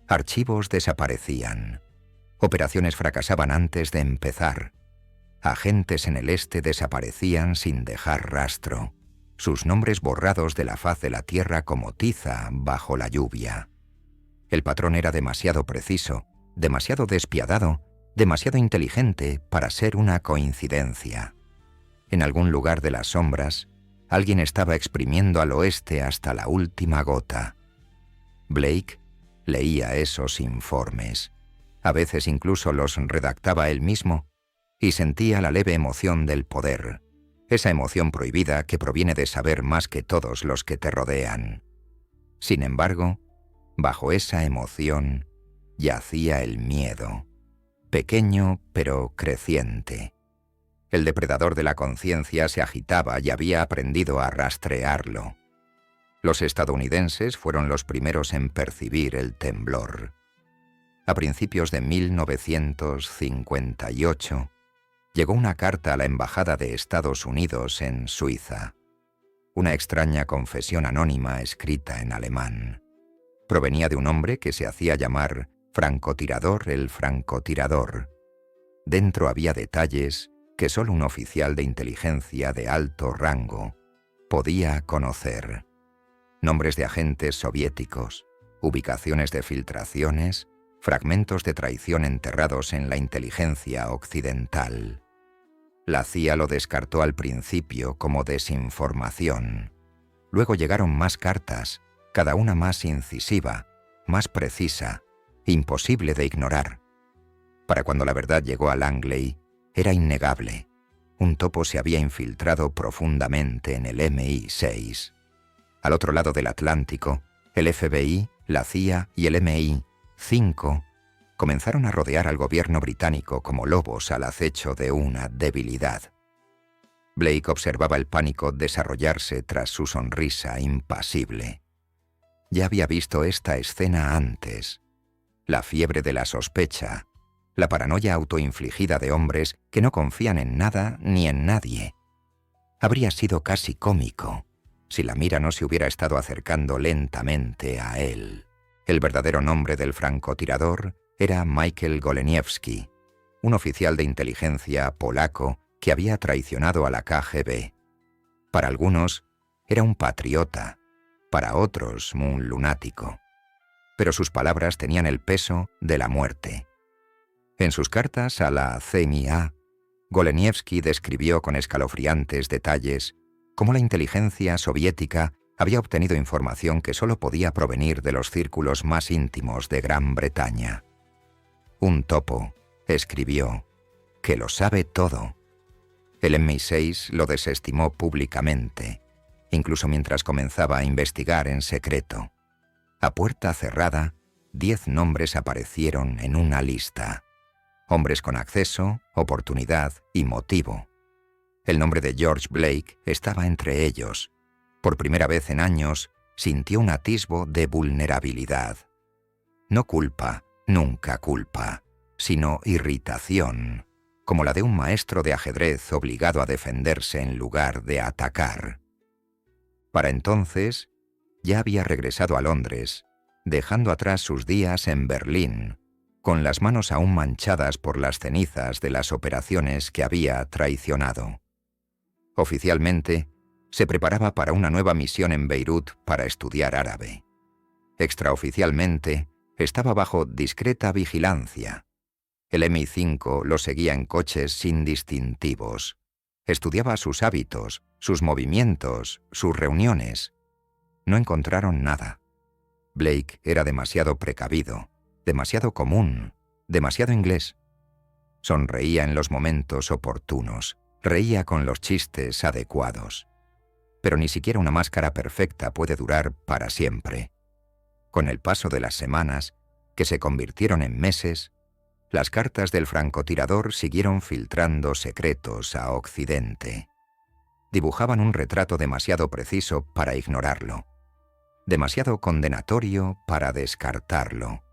Archivos desaparecían. Operaciones fracasaban antes de empezar. Agentes en el este desaparecían sin dejar rastro, sus nombres borrados de la faz de la tierra como tiza bajo la lluvia. El patrón era demasiado preciso, demasiado despiadado, demasiado inteligente para ser una coincidencia. En algún lugar de las sombras, alguien estaba exprimiendo al oeste hasta la última gota. Blake leía esos informes. A veces incluso los redactaba él mismo, y sentía la leve emoción del poder, esa emoción prohibida que proviene de saber más que todos los que te rodean. Sin embargo, bajo esa emoción yacía el miedo, pequeño pero creciente. El depredador de la conciencia se agitaba y había aprendido a rastrearlo. Los estadounidenses fueron los primeros en percibir el temblor. A principios de 1958, llegó una carta a la Embajada de Estados Unidos en Suiza. Una extraña confesión anónima escrita en alemán. Provenía de un hombre que se hacía llamar francotirador el francotirador. Dentro había detalles que solo un oficial de inteligencia de alto rango podía conocer. Nombres de agentes soviéticos, ubicaciones de filtraciones, fragmentos de traición enterrados en la inteligencia occidental. La CIA lo descartó al principio como desinformación. Luego llegaron más cartas, cada una más incisiva, más precisa, imposible de ignorar. Para cuando la verdad llegó a Langley, era innegable. Un topo se había infiltrado profundamente en el MI6. Al otro lado del Atlántico, el FBI, la CIA y el MI5 comenzaron a rodear al gobierno británico como lobos al acecho de una debilidad. Blake observaba el pánico desarrollarse tras su sonrisa impasible. Ya había visto esta escena antes. La fiebre de la sospecha, la paranoia autoinfligida de hombres que no confían en nada ni en nadie. Habría sido casi cómico si la mira no se hubiera estado acercando lentamente a él. El verdadero nombre del francotirador era Michael Goleniewski, un oficial de inteligencia polaco que había traicionado a la KGB. Para algunos, era un patriota, para otros, un lunático. Pero sus palabras tenían el peso de la muerte. En sus cartas a la CIA, Goleniewski describió con escalofriantes detalles cómo la inteligencia soviética había obtenido información que solo podía provenir de los círculos más íntimos de Gran Bretaña. Un topo, escribió, que lo sabe todo. El MI6 lo desestimó públicamente, incluso mientras comenzaba a investigar en secreto. A puerta cerrada, 10 nombres aparecieron en una lista. Hombres con acceso, oportunidad y motivo. El nombre de George Blake estaba entre ellos. Por primera vez en años, sintió un atisbo de vulnerabilidad. No culpa, nunca culpa, sino irritación, como la de un maestro de ajedrez obligado a defenderse en lugar de atacar. Para entonces, ya había regresado a Londres, dejando atrás sus días en Berlín, con las manos aún manchadas por las cenizas de las operaciones que había traicionado. Oficialmente, se preparaba para una nueva misión en Beirut para estudiar árabe. Extraoficialmente, estaba bajo discreta vigilancia. El MI5 lo seguía en coches sin distintivos. Estudiaba sus hábitos, sus movimientos, sus reuniones. No encontraron nada. Blake era demasiado precavido, demasiado común, demasiado inglés. Sonreía en los momentos oportunos, reía con los chistes adecuados. Pero ni siquiera una máscara perfecta puede durar para siempre. Con el paso de las semanas, que se convirtieron en meses, las cartas del francotirador siguieron filtrando secretos a Occidente. Dibujaban un retrato demasiado preciso para ignorarlo, demasiado condenatorio para descartarlo.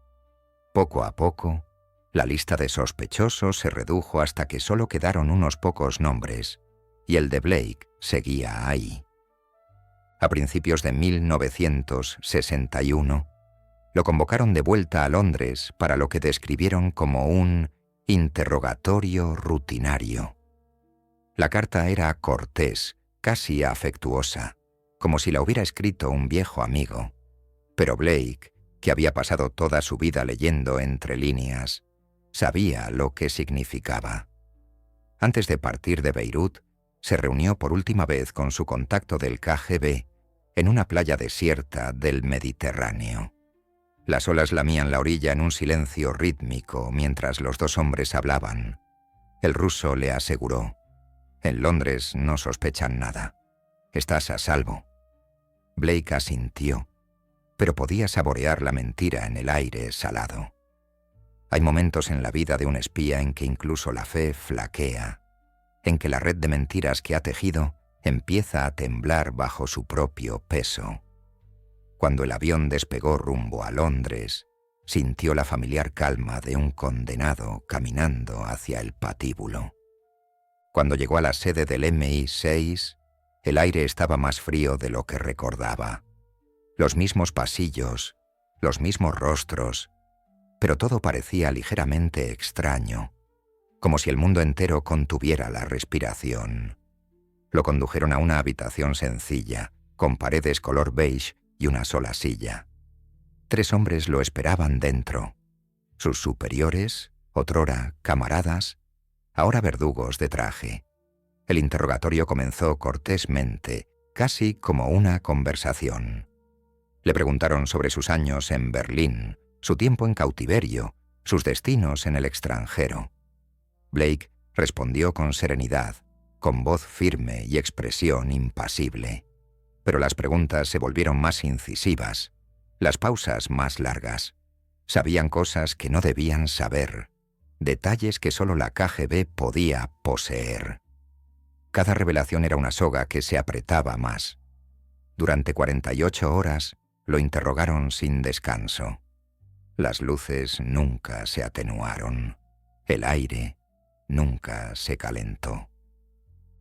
Poco a poco, la lista de sospechosos se redujo hasta que solo quedaron unos pocos nombres, y el de Blake seguía ahí. A principios de 1961, lo convocaron de vuelta a Londres para lo que describieron como un interrogatorio rutinario. La carta era cortés, casi afectuosa, como si la hubiera escrito un viejo amigo, pero Blake que había pasado toda su vida leyendo entre líneas, sabía lo que significaba. Antes de partir de Beirut, se reunió por última vez con su contacto del KGB en una playa desierta del Mediterráneo. Las olas lamían la orilla en un silencio rítmico mientras los dos hombres hablaban. El ruso le aseguró: «En Londres no sospechan nada. Estás a salvo». Blake asintió, pero podía saborear la mentira en el aire salado. Hay momentos en la vida de un espía en que incluso la fe flaquea, en que la red de mentiras que ha tejido empieza a temblar bajo su propio peso. Cuando el avión despegó rumbo a Londres, sintió la familiar calma de un condenado caminando hacia el patíbulo. Cuando llegó a la sede del MI6, el aire estaba más frío de lo que recordaba. Los mismos pasillos, los mismos rostros, pero todo parecía ligeramente extraño, como si el mundo entero contuviera la respiración. Lo condujeron a una habitación sencilla, con paredes color beige y una sola silla. 3 hombres lo esperaban dentro. Sus superiores, otrora camaradas, ahora verdugos de traje. El interrogatorio comenzó cortésmente, casi como una conversación. Le preguntaron sobre sus años en Berlín, su tiempo en cautiverio, sus destinos en el extranjero. Blake respondió con serenidad, con voz firme y expresión impasible. Pero las preguntas se volvieron más incisivas, las pausas más largas. Sabían cosas que no debían saber, detalles que solo la KGB podía poseer. Cada revelación era una soga que se apretaba más. Durante 48 horas lo interrogaron sin descanso. Las luces nunca se atenuaron. El aire nunca se calentó.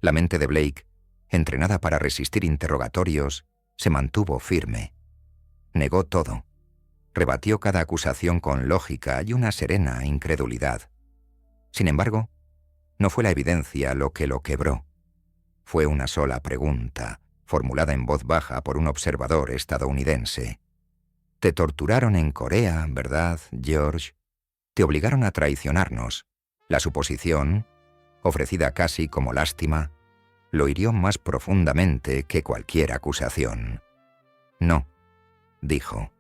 La mente de Blake, entrenada para resistir interrogatorios, se mantuvo firme. Negó todo. Rebatió cada acusación con lógica y una serena incredulidad. Sin embargo, no fue la evidencia lo que lo quebró. Fue una sola pregunta, formulada en voz baja por un observador estadounidense. «Te torturaron en Corea, ¿verdad, George? Te obligaron a traicionarnos». La suposición, ofrecida casi como lástima, lo hirió más profundamente que cualquier acusación. «No», dijo,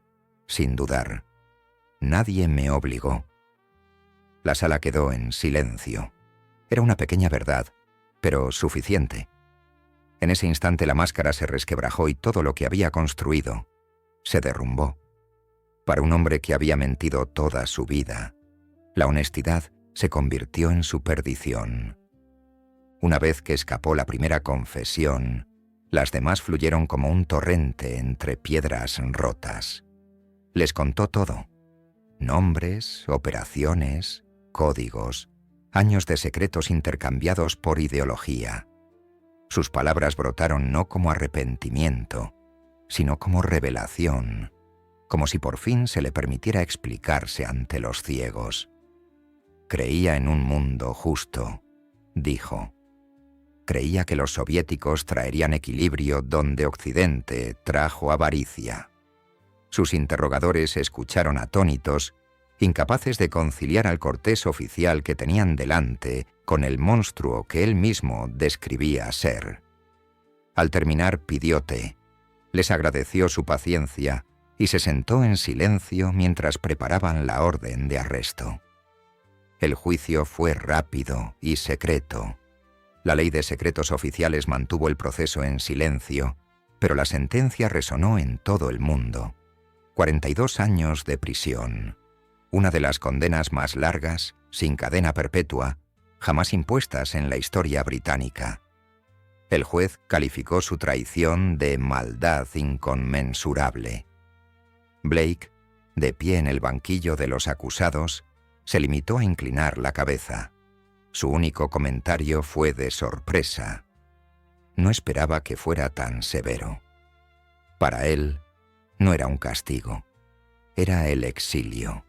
sin dudar. «Nadie me obligó». La sala quedó en silencio. Era una pequeña verdad, pero suficiente. En ese instante la máscara se resquebrajó y todo lo que había construido se derrumbó. Para un hombre que había mentido toda su vida, la honestidad se convirtió en su perdición. Una vez que escapó la primera confesión, las demás fluyeron como un torrente entre piedras rotas. Les contó todo: nombres, operaciones, códigos, años de secretos intercambiados por ideología. Sus palabras brotaron no como arrepentimiento, sino como revelación, como si por fin se le permitiera explicarse ante los ciegos. «Creía en un mundo justo», dijo. Creía que los soviéticos traerían equilibrio donde Occidente trajo avaricia. Sus interrogadores escucharon atónitos, incapaces de conciliar al cortés oficial que tenían delante con el monstruo que él mismo describía ser. Al terminar pidió té, les agradeció su paciencia y se sentó en silencio mientras preparaban la orden de arresto. El juicio fue rápido y secreto. La ley de secretos oficiales mantuvo el proceso en silencio, pero la sentencia resonó en todo el mundo. 42 años de prisión, una de las condenas más largas, sin cadena perpetua, jamás impuestas en la historia británica. El juez calificó su traición de maldad inconmensurable. Blake, de pie en el banquillo de los acusados, se limitó a inclinar la cabeza. Su único comentario fue de sorpresa. No esperaba que fuera tan severo. Para él, no era un castigo, era el exilio.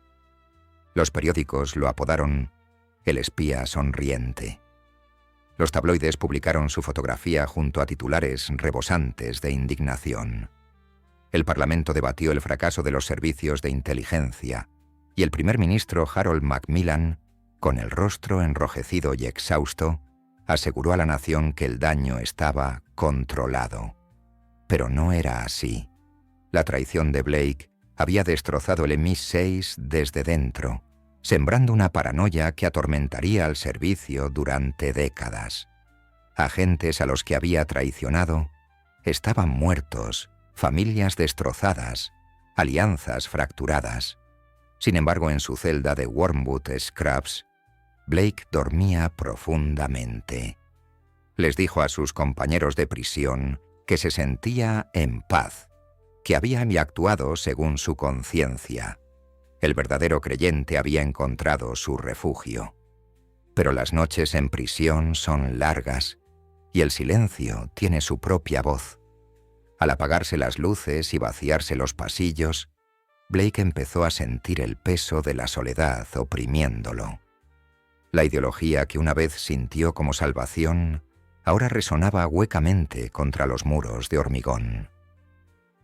Los periódicos lo apodaron el espía sonriente. Los tabloides publicaron su fotografía junto a titulares rebosantes de indignación. El Parlamento debatió el fracaso de los servicios de inteligencia y el primer ministro Harold Macmillan, con el rostro enrojecido y exhausto, aseguró a la nación que el daño estaba controlado. Pero no era así. La traición de Blake había destrozado el MI6 desde dentro, sembrando una paranoia que atormentaría al servicio durante décadas. Agentes a los que había traicionado estaban muertos, familias destrozadas, alianzas fracturadas. Sin embargo, en su celda de Wormwood Scrubs, Blake dormía profundamente. Les dijo a sus compañeros de prisión que se sentía en paz, que había actuado según su conciencia. El verdadero creyente había encontrado su refugio. Pero las noches en prisión son largas y el silencio tiene su propia voz. Al apagarse las luces y vaciarse los pasillos, Blake empezó a sentir el peso de la soledad oprimiéndolo. La ideología que una vez sintió como salvación ahora resonaba huecamente contra los muros de hormigón.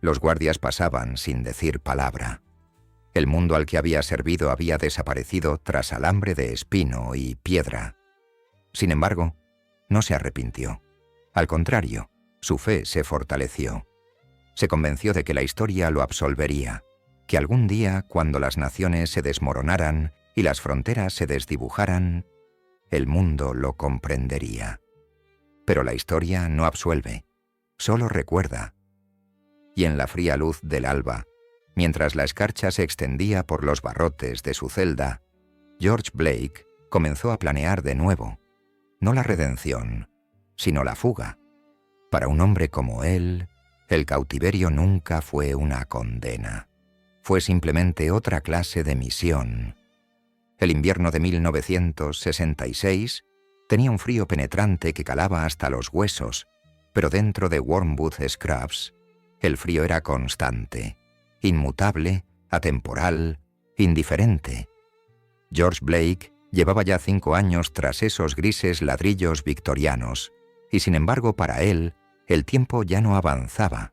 Los guardias pasaban sin decir palabra. El mundo al que había servido había desaparecido tras alambre de espino y piedra. Sin embargo, no se arrepintió. Al contrario, su fe se fortaleció. Se convenció de que la historia lo absolvería, que algún día, cuando las naciones se desmoronaran y las fronteras se desdibujaran, el mundo lo comprendería. Pero la historia no absuelve, solo recuerda. Y en la fría luz del alba, mientras la escarcha se extendía por los barrotes de su celda, George Blake comenzó a planear de nuevo, no la redención, sino la fuga. Para un hombre como él, el cautiverio nunca fue una condena. Fue simplemente otra clase de misión. El invierno de 1966 tenía un frío penetrante que calaba hasta los huesos, pero dentro de Wormwood Scrubs, el frío era constante, inmutable, atemporal, indiferente. George Blake llevaba ya 5 años tras esos grises ladrillos victorianos, y sin embargo para él, el tiempo ya no avanzaba.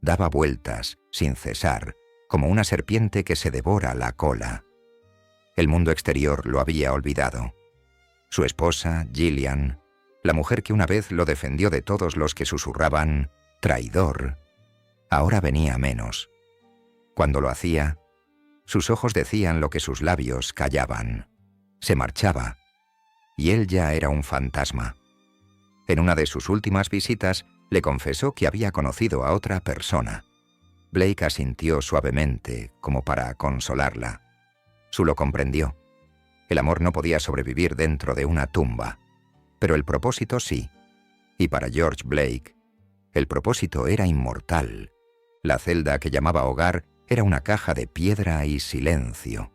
Daba vueltas, sin cesar, como una serpiente que se devora la cola. El mundo exterior lo había olvidado. Su esposa, Gillian, la mujer que una vez lo defendió de todos los que susurraban «traidor», ahora venía menos. Cuando lo hacía, sus ojos decían lo que sus labios callaban. Se marchaba, y él ya era un fantasma. En una de sus últimas visitas, le confesó que había conocido a otra persona. Blake asintió suavemente, como para consolarla. Su lo comprendió. El amor no podía sobrevivir dentro de una tumba, pero el propósito sí. Y para George Blake, el propósito era inmortal. La celda que llamaba hogar era una caja de piedra y silencio.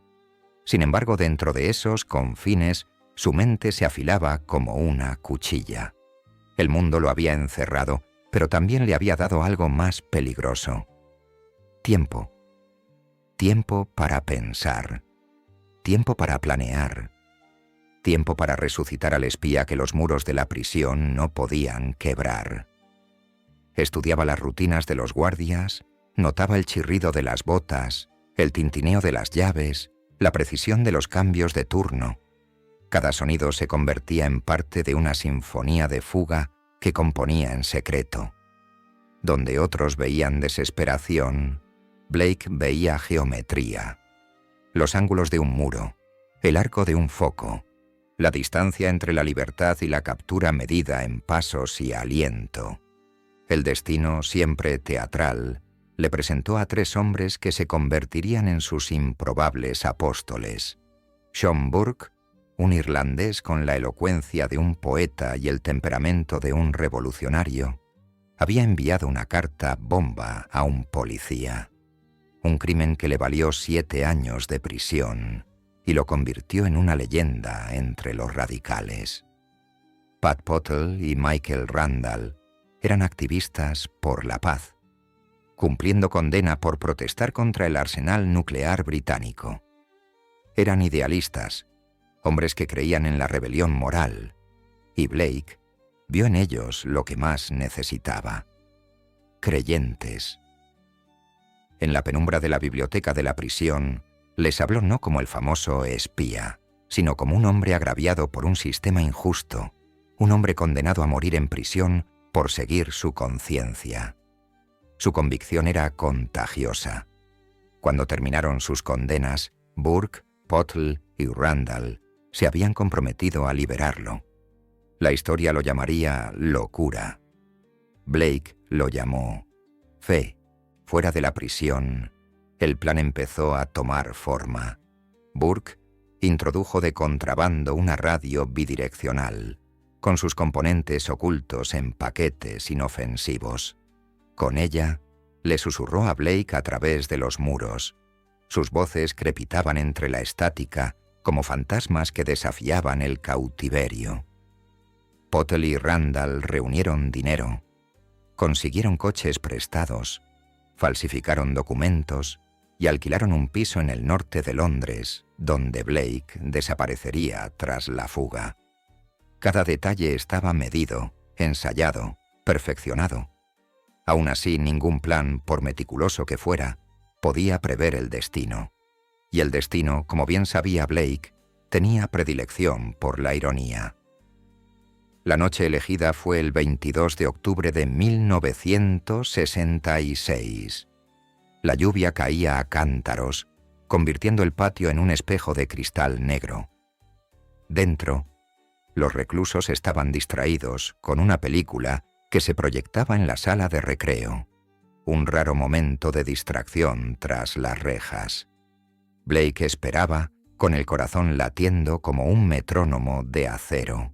Sin embargo, dentro de esos confines, su mente se afilaba como una cuchilla. El mundo lo había encerrado, pero también le había dado algo más peligroso. Tiempo. Tiempo para pensar. Tiempo para planear. Tiempo para resucitar al espía que los muros de la prisión no podían quebrar. Estudiaba las rutinas de los guardias, notaba el chirrido de las botas, el tintineo de las llaves, la precisión de los cambios de turno. Cada sonido se convertía en parte de una sinfonía de fuga que componía en secreto. Donde otros veían desesperación, Blake veía geometría. Los ángulos de un muro, el arco de un foco, la distancia entre la libertad y la captura medida en pasos y aliento. El destino, siempre teatral, le presentó a 3 hombres que se convertirían en sus improbables apóstoles. Sean Burke, un irlandés con la elocuencia de un poeta y el temperamento de un revolucionario, había enviado una carta bomba a un policía. Un crimen que le valió 7 años de prisión y lo convirtió en una leyenda entre los radicales. Pat Pottle y Michael Randall eran activistas por la paz, cumpliendo condena por protestar contra el arsenal nuclear británico. Eran idealistas, hombres que creían en la rebelión moral, y Blake vio en ellos lo que más necesitaba: creyentes. En la penumbra de la biblioteca de la prisión, les habló no como el famoso espía, sino como un hombre agraviado por un sistema injusto, un hombre condenado a morir en prisión por seguir su conciencia. Su convicción era contagiosa. Cuando terminaron sus condenas, Burke, Pottle y Randall se habían comprometido a liberarlo. La historia lo llamaría locura. Blake lo llamó fe. Fuera de la prisión, el plan empezó a tomar forma. Burke introdujo de contrabando una radio bidireccional, con sus componentes ocultos en paquetes inofensivos. Con ella, le susurró a Blake a través de los muros. Sus voces crepitaban entre la estática como fantasmas que desafiaban el cautiverio. Pottle y Randall reunieron dinero, consiguieron coches prestados, falsificaron documentos y alquilaron un piso en el norte de Londres, donde Blake desaparecería tras la fuga. Cada detalle estaba medido, ensayado, perfeccionado. Aún así, ningún plan, por meticuloso que fuera, podía prever el destino. Y el destino, como bien sabía Blake, tenía predilección por la ironía. La noche elegida fue el 22 de octubre de 1966. La lluvia caía a cántaros, convirtiendo el patio en un espejo de cristal negro. Dentro, los reclusos estaban distraídos con una película que se proyectaba en la sala de recreo, un raro momento de distracción tras las rejas. Blake esperaba, con el corazón latiendo como un metrónomo de acero.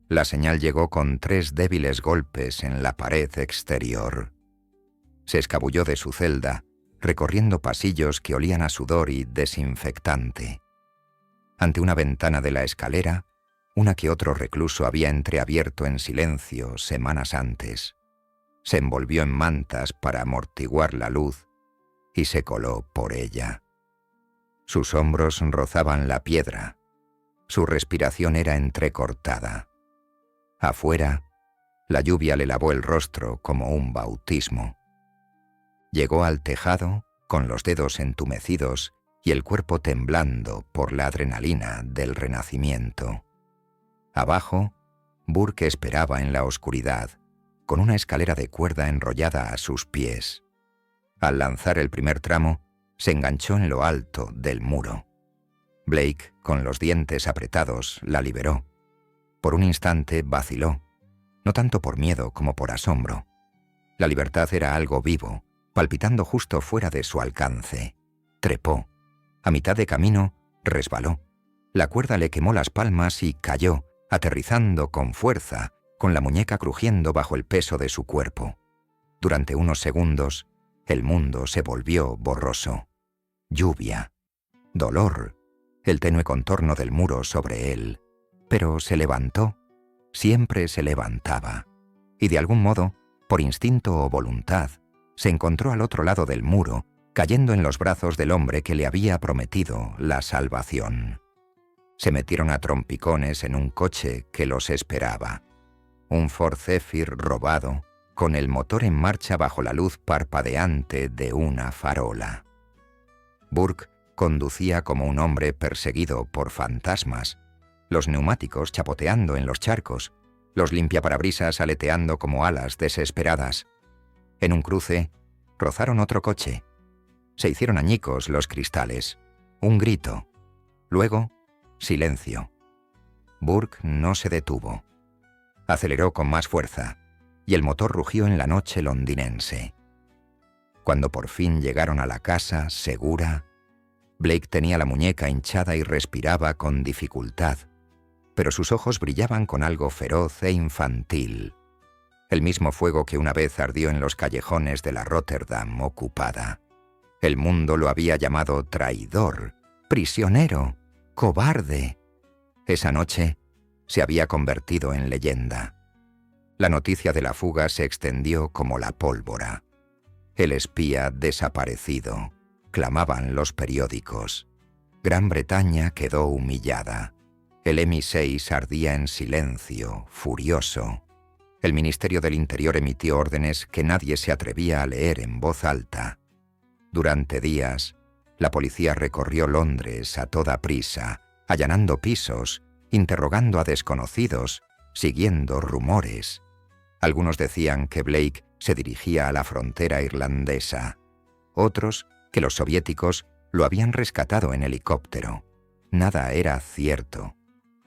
La señal llegó con 3 débiles golpes en la pared exterior. Se escabulló de su celda, recorriendo pasillos que olían a sudor y desinfectante. Ante una ventana de la escalera, una que otro recluso había entreabierto en silencio semanas antes. Se envolvió en mantas para amortiguar la luz y se coló por ella. Sus hombros rozaban la piedra. Su respiración era entrecortada. Afuera, la lluvia le lavó el rostro como un bautismo. Llegó al tejado con los dedos entumecidos y el cuerpo temblando por la adrenalina del renacimiento. Abajo, Burke esperaba en la oscuridad, con una escalera de cuerda enrollada a sus pies. Al lanzar el primer tramo, se enganchó en lo alto del muro. Blake, con los dientes apretados, la liberó. Por un instante vaciló, no tanto por miedo como por asombro. La libertad era algo vivo, palpitando justo fuera de su alcance. Trepó. A mitad de camino, resbaló. La cuerda le quemó las palmas y cayó, aterrizando con fuerza, con la muñeca crujiendo bajo el peso de su cuerpo. Durante unos segundos, el mundo se volvió borroso. Lluvia, dolor, el tenue contorno del muro sobre él. Pero se levantó, siempre se levantaba, y de algún modo, por instinto o voluntad, se encontró al otro lado del muro, cayendo en los brazos del hombre que le había prometido la salvación. Se metieron a trompicones en un coche que los esperaba. Un Ford Zephyr robado, con el motor en marcha bajo la luz parpadeante de una farola. Burke conducía como un hombre perseguido por fantasmas, los neumáticos chapoteando en los charcos, los limpiaparabrisas aleteando como alas desesperadas. En un cruce, rozaron otro coche. Se hicieron añicos los cristales. Un grito. Luego, silencio. Burke no se detuvo. Aceleró con más fuerza, y el motor rugió en la noche londinense. Cuando por fin llegaron a la casa, segura, Blake tenía la muñeca hinchada y respiraba con dificultad, pero sus ojos brillaban con algo feroz e infantil, el mismo fuego que una vez ardió en los callejones de la Rotterdam ocupada. El mundo lo había llamado traidor, prisionero, cobarde. Esa noche se había convertido en leyenda. La noticia de la fuga se extendió como la pólvora. El espía desaparecido, clamaban los periódicos. Gran Bretaña quedó humillada. El MI6 ardía en silencio, furioso. El Ministerio del Interior emitió órdenes que nadie se atrevía a leer en voz alta. Durante días, la policía recorrió Londres a toda prisa, allanando pisos, interrogando a desconocidos, siguiendo rumores. Algunos decían que Blake se dirigía a la frontera irlandesa, otros que los soviéticos lo habían rescatado en helicóptero. Nada era cierto.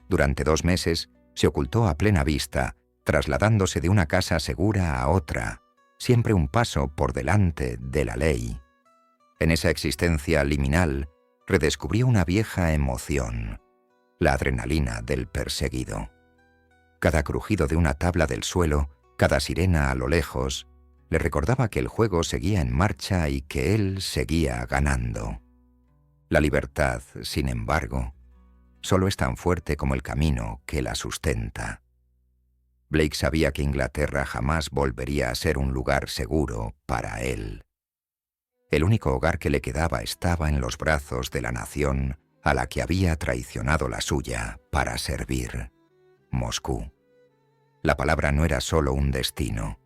Durante 2 meses se ocultó a plena vista, trasladándose de una casa segura a otra, siempre un paso por delante de la ley. En esa existencia liminal redescubrió una vieja emoción, la adrenalina del perseguido. Cada crujido de una tabla del suelo, cada sirena a lo lejos, le recordaba que el juego seguía en marcha y que él seguía ganando. La libertad, sin embargo, solo es tan fuerte como el camino que la sustenta. Blake sabía que Inglaterra jamás volvería a ser un lugar seguro para él. El único hogar que le quedaba estaba en los brazos de la nación a la que había traicionado la suya para servir: Moscú. La palabra no era solo un destino,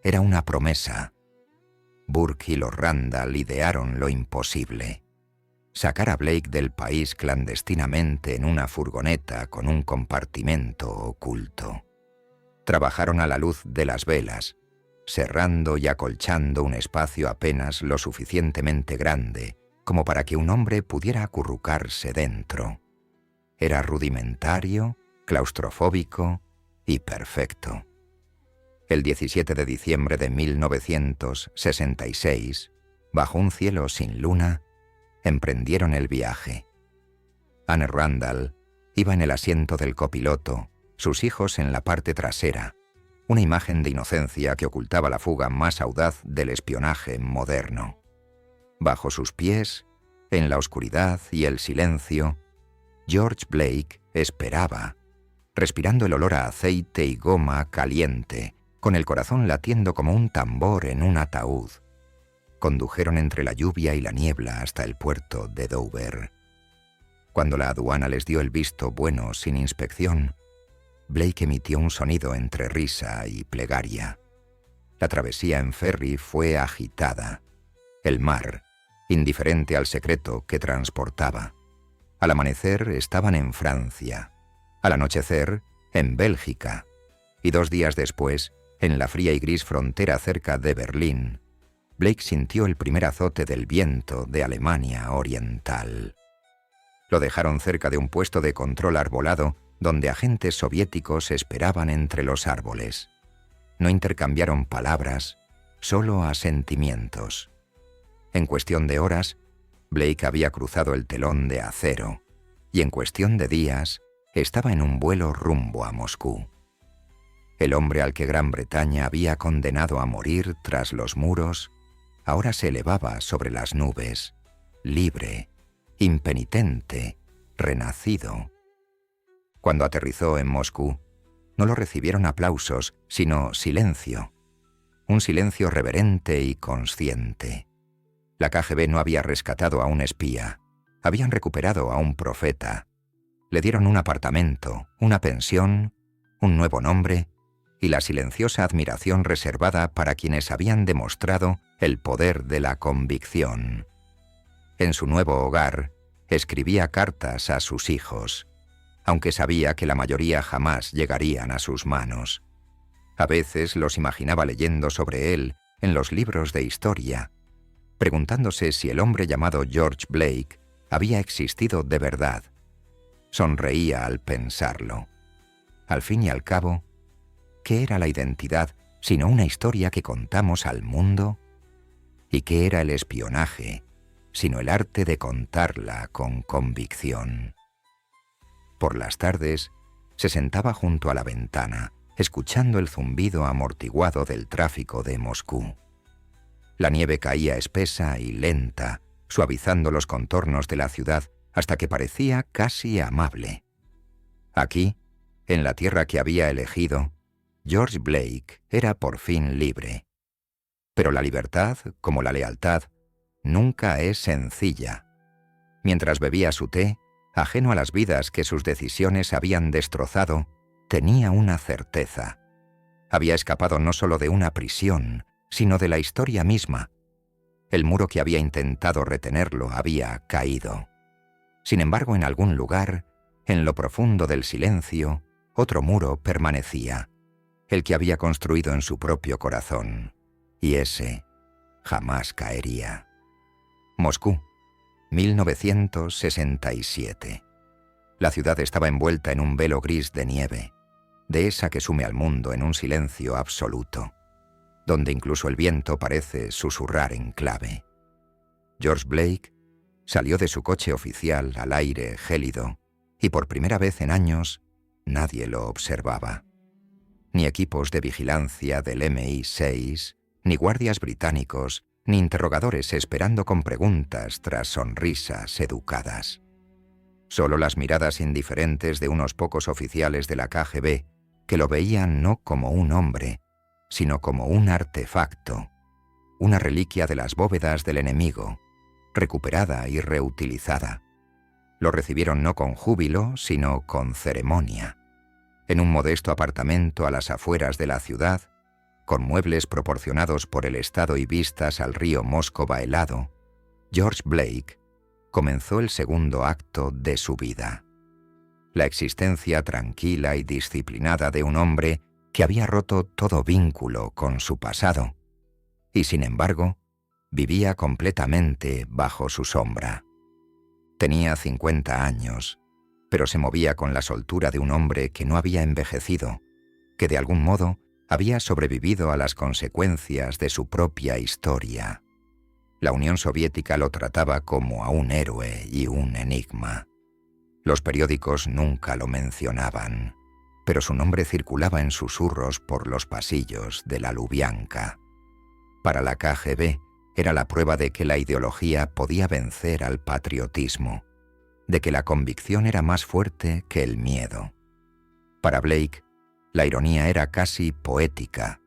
era una promesa. Burke y los Randall idearon lo imposible: sacar a Blake del país clandestinamente en una furgoneta con un compartimento oculto. Trabajaron a la luz de las velas, cerrando y acolchando un espacio apenas lo suficientemente grande como para que un hombre pudiera acurrucarse dentro. Era rudimentario, claustrofóbico y perfecto. El 17 de diciembre de 1966, bajo un cielo sin luna, emprendieron el viaje. Anne Randall iba en el asiento del copiloto, sus hijos en la parte trasera, una imagen de inocencia que ocultaba la fuga más audaz del espionaje moderno. Bajo sus pies, en la oscuridad y el silencio, George Blake esperaba, respirando el olor a aceite y goma caliente, con el corazón latiendo como un tambor en un ataúd. Condujeron entre la lluvia y la niebla hasta el puerto de Dover. Cuando la aduana les dio el visto bueno sin inspección, Blake emitió un sonido entre risa y plegaria. La travesía en ferry fue agitada. El mar, indiferente al secreto que transportaba. Al amanecer estaban en Francia, al anochecer en Bélgica, y 2 días después, en la fría y gris frontera cerca de Berlín, Blake sintió el primer azote del viento de Alemania Oriental. Lo dejaron cerca de un puesto de control arbolado donde agentes soviéticos esperaban entre los árboles. No intercambiaron palabras, solo asentimientos. En cuestión de horas, Blake había cruzado el telón de acero, y en cuestión de días estaba en un vuelo rumbo a Moscú. El hombre al que Gran Bretaña había condenado a morir tras los muros, ahora se elevaba sobre las nubes, libre, impenitente, renacido. Cuando aterrizó en Moscú, no lo recibieron aplausos, sino silencio. Un silencio reverente y consciente. La KGB no había rescatado a un espía, habían recuperado a un profeta. Le dieron un apartamento, una pensión, un nuevo nombre y la silenciosa admiración reservada para quienes habían demostrado el poder de la convicción. En su nuevo hogar, escribía cartas a sus hijos, aunque sabía que la mayoría jamás llegarían a sus manos. A veces los imaginaba leyendo sobre él en los libros de historia, preguntándose si el hombre llamado George Blake había existido de verdad. Sonreía al pensarlo. Al fin y al cabo, ¿qué era la identidad sino una historia que contamos al mundo? ¿Y qué era el espionaje sino el arte de contarla con convicción? Por las tardes, se sentaba junto a la ventana, escuchando el zumbido amortiguado del tráfico de Moscú. La nieve caía espesa y lenta, suavizando los contornos de la ciudad hasta que parecía casi amable. Aquí, en la tierra que había elegido, George Blake era por fin libre. Pero la libertad, como la lealtad, nunca es sencilla. Mientras bebía su té, ajeno a las vidas que sus decisiones habían destrozado, tenía una certeza. Había escapado no solo de una prisión, sino de la historia misma. El muro que había intentado retenerlo había caído. Sin embargo, en algún lugar, en lo profundo del silencio, otro muro permanecía, el que había construido en su propio corazón, y ese jamás caería. Moscú, 1967. La ciudad estaba envuelta en un velo gris de nieve, de esa que sume al mundo en un silencio absoluto, donde incluso el viento parece susurrar en clave. George Blake salió de su coche oficial al aire gélido y por primera vez en años nadie lo observaba. Ni equipos de vigilancia del MI6, ni guardias británicos, ni interrogadores esperando con preguntas tras sonrisas educadas. Solo las miradas indiferentes de unos pocos oficiales de la KGB que lo veían no como un hombre, sino como un artefacto, una reliquia de las bóvedas del enemigo, recuperada y reutilizada. Lo recibieron no con júbilo, sino con ceremonia. En un modesto apartamento a las afueras de la ciudad, con muebles proporcionados por el Estado y vistas al río Móscova helado, George Blake comenzó el segundo acto de su vida. La existencia tranquila y disciplinada de un hombre que había roto todo vínculo con su pasado, y sin embargo, vivía completamente bajo su sombra. Tenía 50 años, pero se movía con la soltura de un hombre que no había envejecido, que de algún modo había sobrevivido a las consecuencias de su propia historia. La Unión Soviética lo trataba como a un héroe y un enigma. Los periódicos nunca lo mencionaban, pero su nombre circulaba en susurros por los pasillos de la Lubianka. Para la KGB era la prueba de que la ideología podía vencer al patriotismo, de que la convicción era más fuerte que el miedo. Para Blake, la ironía era casi poética.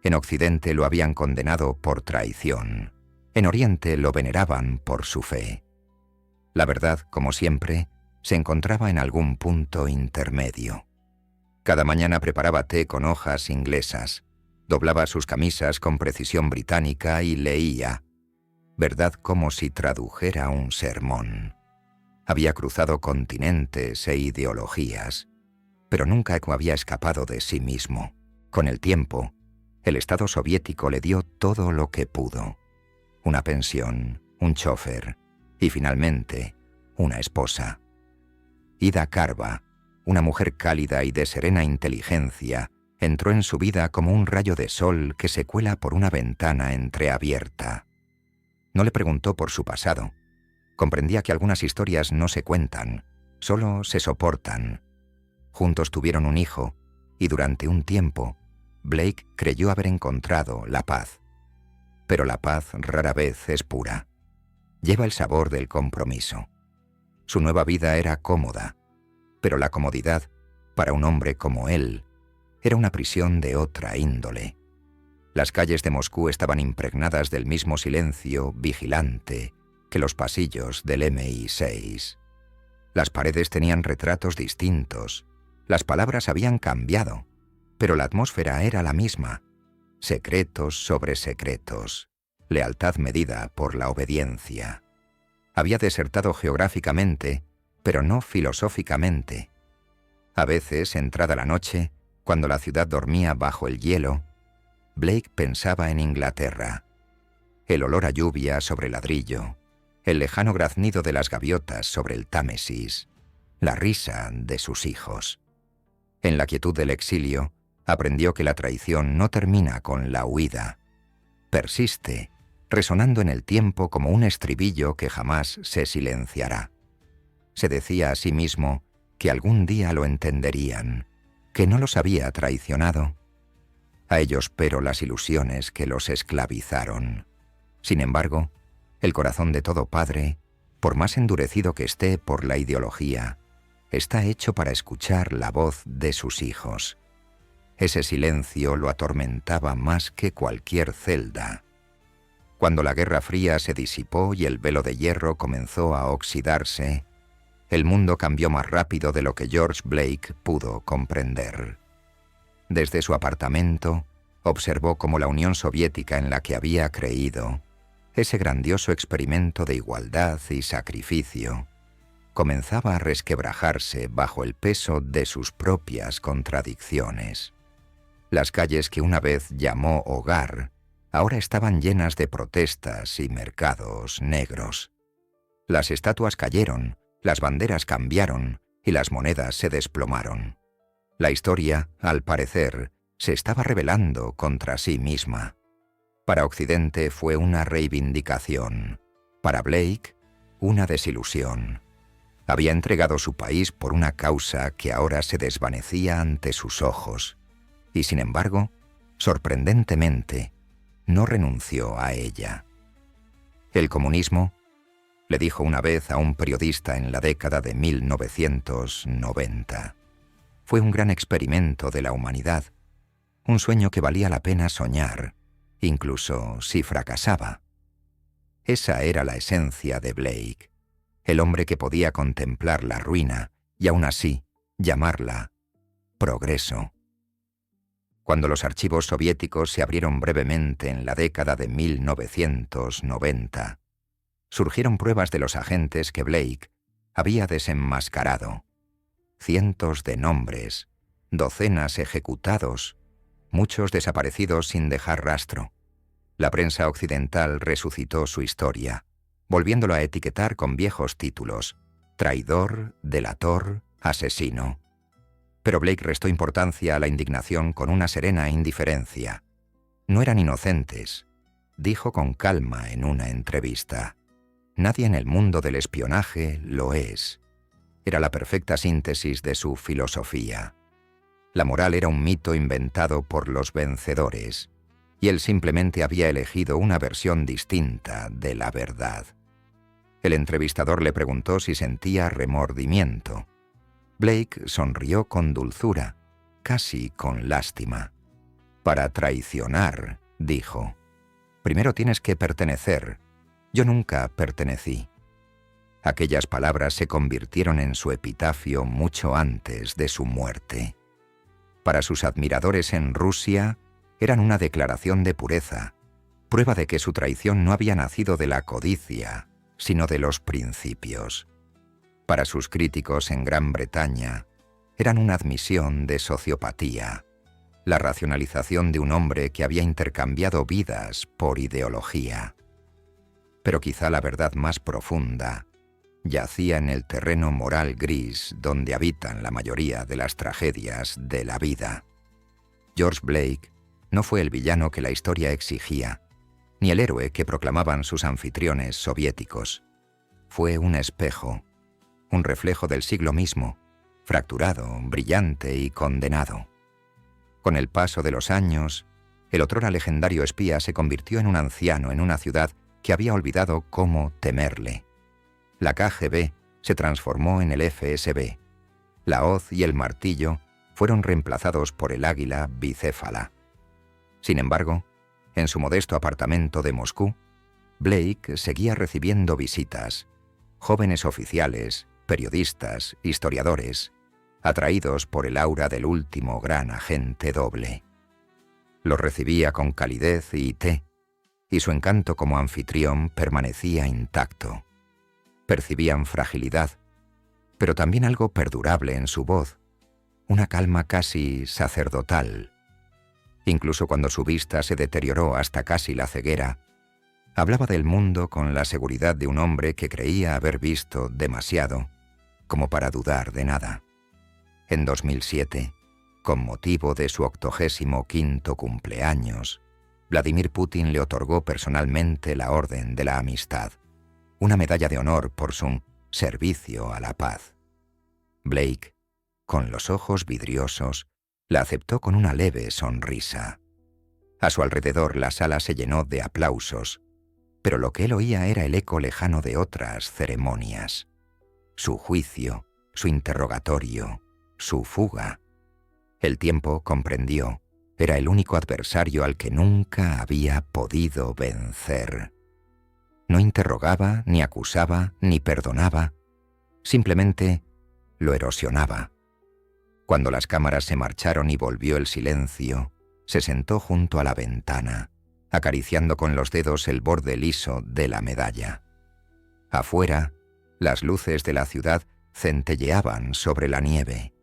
En Occidente lo habían condenado por traición. En Oriente lo veneraban por su fe. La verdad, como siempre, se encontraba en algún punto intermedio. Cada mañana preparaba té con hojas inglesas, doblaba sus camisas con precisión británica y leía, verdad como si tradujera un sermón. Había cruzado continentes e ideologías, pero nunca había escapado de sí mismo. Con el tiempo, el Estado soviético le dio todo lo que pudo: una pensión, un chofer y finalmente una esposa. Ida Karva, una mujer cálida y de serena inteligencia, entró en su vida como un rayo de sol que se cuela por una ventana entreabierta. No le preguntó por su pasado. Comprendía que algunas historias no se cuentan, solo se soportan. Juntos tuvieron un hijo y durante un tiempo Blake creyó haber encontrado la paz. Pero la paz rara vez es pura. Lleva el sabor del compromiso. Su nueva vida era cómoda, pero la comodidad, para un hombre como él, era una prisión de otra índole. Las calles de Moscú estaban impregnadas del mismo silencio vigilante que los pasillos del MI6. Las paredes tenían retratos distintos, las palabras habían cambiado, pero la atmósfera era la misma. Secretos sobre secretos, lealtad medida por la obediencia. Había desertado geográficamente, pero no filosóficamente. A veces, entrada la noche, cuando la ciudad dormía bajo el hielo, Blake pensaba en Inglaterra. El olor a lluvia sobre ladrillo, el lejano graznido de las gaviotas sobre el Támesis, la risa de sus hijos. En la quietud del exilio, aprendió que la traición no termina con la huida. Persiste, resonando en el tiempo como un estribillo que jamás se silenciará. Se decía a sí mismo que algún día lo entenderían, que no los había traicionado. A ellos pero las ilusiones que los esclavizaron. Sin embargo, el corazón de todo padre, por más endurecido que esté por la ideología, está hecho para escuchar la voz de sus hijos. Ese silencio lo atormentaba más que cualquier celda. Cuando la Guerra Fría se disipó y el velo de hierro comenzó a oxidarse, el mundo cambió más rápido de lo que George Blake pudo comprender. Desde su apartamento, observó cómo la Unión Soviética en la que había creído ese grandioso experimento de igualdad y sacrificio, comenzaba a resquebrajarse bajo el peso de sus propias contradicciones. Las calles que una vez llamó hogar ahora estaban llenas de protestas y mercados negros. Las estatuas cayeron, las banderas cambiaron y las monedas se desplomaron. La historia, al parecer, se estaba rebelando contra sí misma. Para Occidente fue una reivindicación. Para Blake, una desilusión. Había entregado su país por una causa que ahora se desvanecía ante sus ojos. Y sin embargo, sorprendentemente, no renunció a ella. El comunismo, le dijo una vez a un periodista en la década de 1990, fue un gran experimento de la humanidad, un sueño que valía la pena soñar, incluso si fracasaba. Esa era la esencia de Blake, el hombre que podía contemplar la ruina y aún así llamarla progreso. Cuando los archivos soviéticos se abrieron brevemente en la década de 1990, surgieron pruebas de los agentes que Blake había desenmascarado. Cientos de nombres, docenas ejecutados, muchos desaparecidos sin dejar rastro. La prensa occidental resucitó su historia, volviéndolo a etiquetar con viejos títulos: traidor, delator, asesino. Pero Blake restó importancia a la indignación con una serena indiferencia. No eran inocentes, dijo con calma en una entrevista. Nadie en el mundo del espionaje lo es. Era la perfecta síntesis de su filosofía. La moral era un mito inventado por los vencedores, y él simplemente había elegido una versión distinta de la verdad. El entrevistador le preguntó si sentía remordimiento. Blake sonrió con dulzura, casi con lástima. Para traicionar, dijo, primero tienes que pertenecer. Yo nunca pertenecí. Aquellas palabras se convirtieron en su epitafio mucho antes de su muerte. Para sus admiradores en Rusia, eran una declaración de pureza, prueba de que su traición no había nacido de la codicia, sino de los principios. Para sus críticos en Gran Bretaña, eran una admisión de sociopatía, la racionalización de un hombre que había intercambiado vidas por ideología. Pero quizá la verdad más profunda yacía en el terreno moral gris donde habitan la mayoría de las tragedias de la vida. George Blake no fue el villano que la historia exigía, ni el héroe que proclamaban sus anfitriones soviéticos. Fue un espejo, un reflejo del siglo mismo, fracturado, brillante y condenado. Con el paso de los años, el otrora legendario espía se convirtió en un anciano en una ciudad que había olvidado cómo temerle. La KGB se transformó en el FSB. La hoz y el martillo fueron reemplazados por el águila bicéfala. Sin embargo, en su modesto apartamento de Moscú, Blake seguía recibiendo visitas, jóvenes oficiales, periodistas, historiadores, atraídos por el aura del último gran agente doble. Los recibía con calidez y té, y su encanto como anfitrión permanecía intacto. Percibían fragilidad, pero también algo perdurable en su voz, una calma casi sacerdotal. Incluso cuando su vista se deterioró hasta casi la ceguera, hablaba del mundo con la seguridad de un hombre que creía haber visto demasiado como para dudar de nada. En 2007, con motivo de su 85º cumpleaños, Vladimir Putin le otorgó personalmente la Orden de la Amistad, una medalla de honor por su servicio a la paz. Blake, con los ojos vidriosos, la aceptó con una leve sonrisa. A su alrededor la sala se llenó de aplausos, pero lo que él oía era el eco lejano de otras ceremonias. Su juicio, su interrogatorio, su fuga. El tiempo, comprendió, era el único adversario al que nunca había podido vencer. No interrogaba, ni acusaba, ni perdonaba, simplemente lo erosionaba. Cuando las cámaras se marcharon y volvió el silencio, se sentó junto a la ventana, acariciando con los dedos el borde liso de la medalla. Afuera, las luces de la ciudad centelleaban sobre la nieve.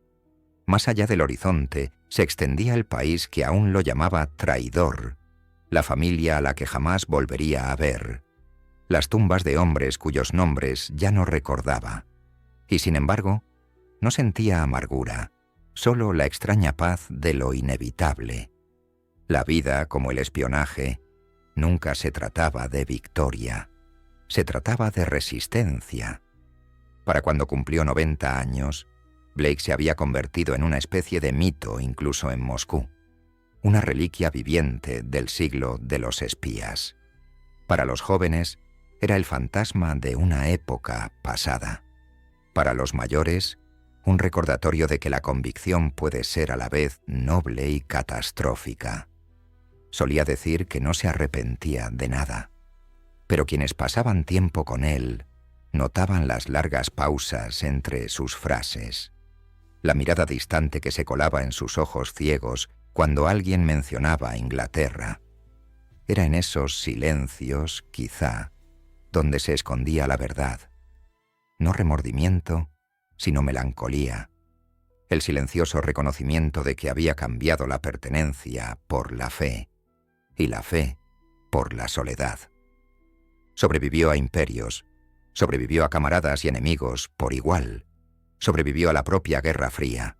Más allá del horizonte se extendía el país que aún lo llamaba traidor, la familia a la que jamás volvería a ver, las tumbas de hombres cuyos nombres ya no recordaba. Y sin embargo, no sentía amargura, solo la extraña paz de lo inevitable. La vida, como el espionaje, nunca se trataba de victoria, se trataba de resistencia. Para cuando cumplió 90 años, Blake se había convertido en una especie de mito incluso en Moscú, una reliquia viviente del siglo de los espías. Para los jóvenes, era el fantasma de una época pasada. Para los mayores, un recordatorio de que la convicción puede ser a la vez noble y catastrófica. Solía decir que no se arrepentía de nada, pero quienes pasaban tiempo con él notaban las largas pausas entre sus frases, la mirada distante que se colaba en sus ojos ciegos cuando alguien mencionaba Inglaterra. Era en esos silencios, quizá, donde se escondía la verdad. No remordimiento, sino melancolía, el silencioso reconocimiento de que había cambiado la pertenencia por la fe, y la fe por la soledad. Sobrevivió a imperios, sobrevivió a camaradas y enemigos por igual, sobrevivió a la propia Guerra Fría.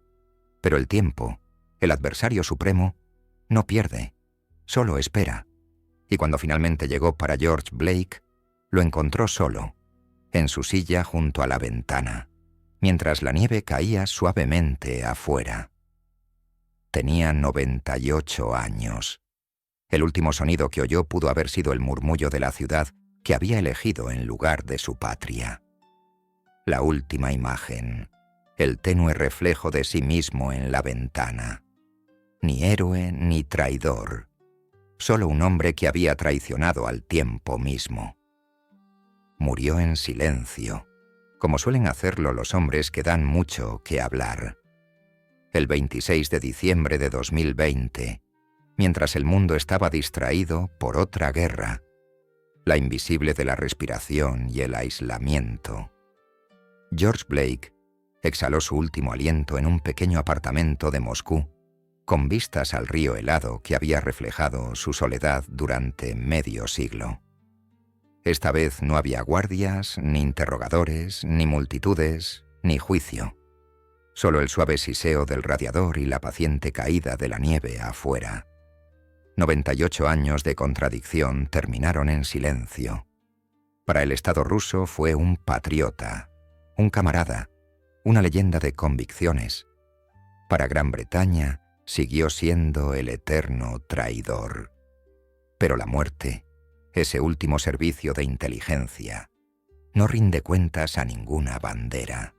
Pero el tiempo, el adversario supremo, no pierde, solo espera. Y cuando finalmente llegó para George Blake, lo encontró solo, en su silla junto a la ventana, mientras la nieve caía suavemente afuera. Tenía 98 años. El último sonido que oyó pudo haber sido el murmullo de la ciudad que había elegido en lugar de su patria. La última imagen, el tenue reflejo de sí mismo en la ventana. Ni héroe ni traidor, solo un hombre que había traicionado al tiempo mismo. Murió en silencio, como suelen hacerlo los hombres que dan mucho que hablar. El 26 de diciembre de 2020, mientras el mundo estaba distraído por otra guerra, la invisible de la respiración y el aislamiento. George Blake exhaló su último aliento en un pequeño apartamento de Moscú, con vistas al río helado que había reflejado su soledad durante medio siglo. Esta vez no había guardias, ni interrogadores, ni multitudes, ni juicio. Solo el suave siseo del radiador y la paciente caída de la nieve afuera. 98 años de contradicción terminaron en silencio. Para el Estado ruso fue un patriota, un camarada, una leyenda de convicciones. Para Gran Bretaña siguió siendo el eterno traidor. Pero la muerte, ese último servicio de inteligencia, no rinde cuentas a ninguna bandera.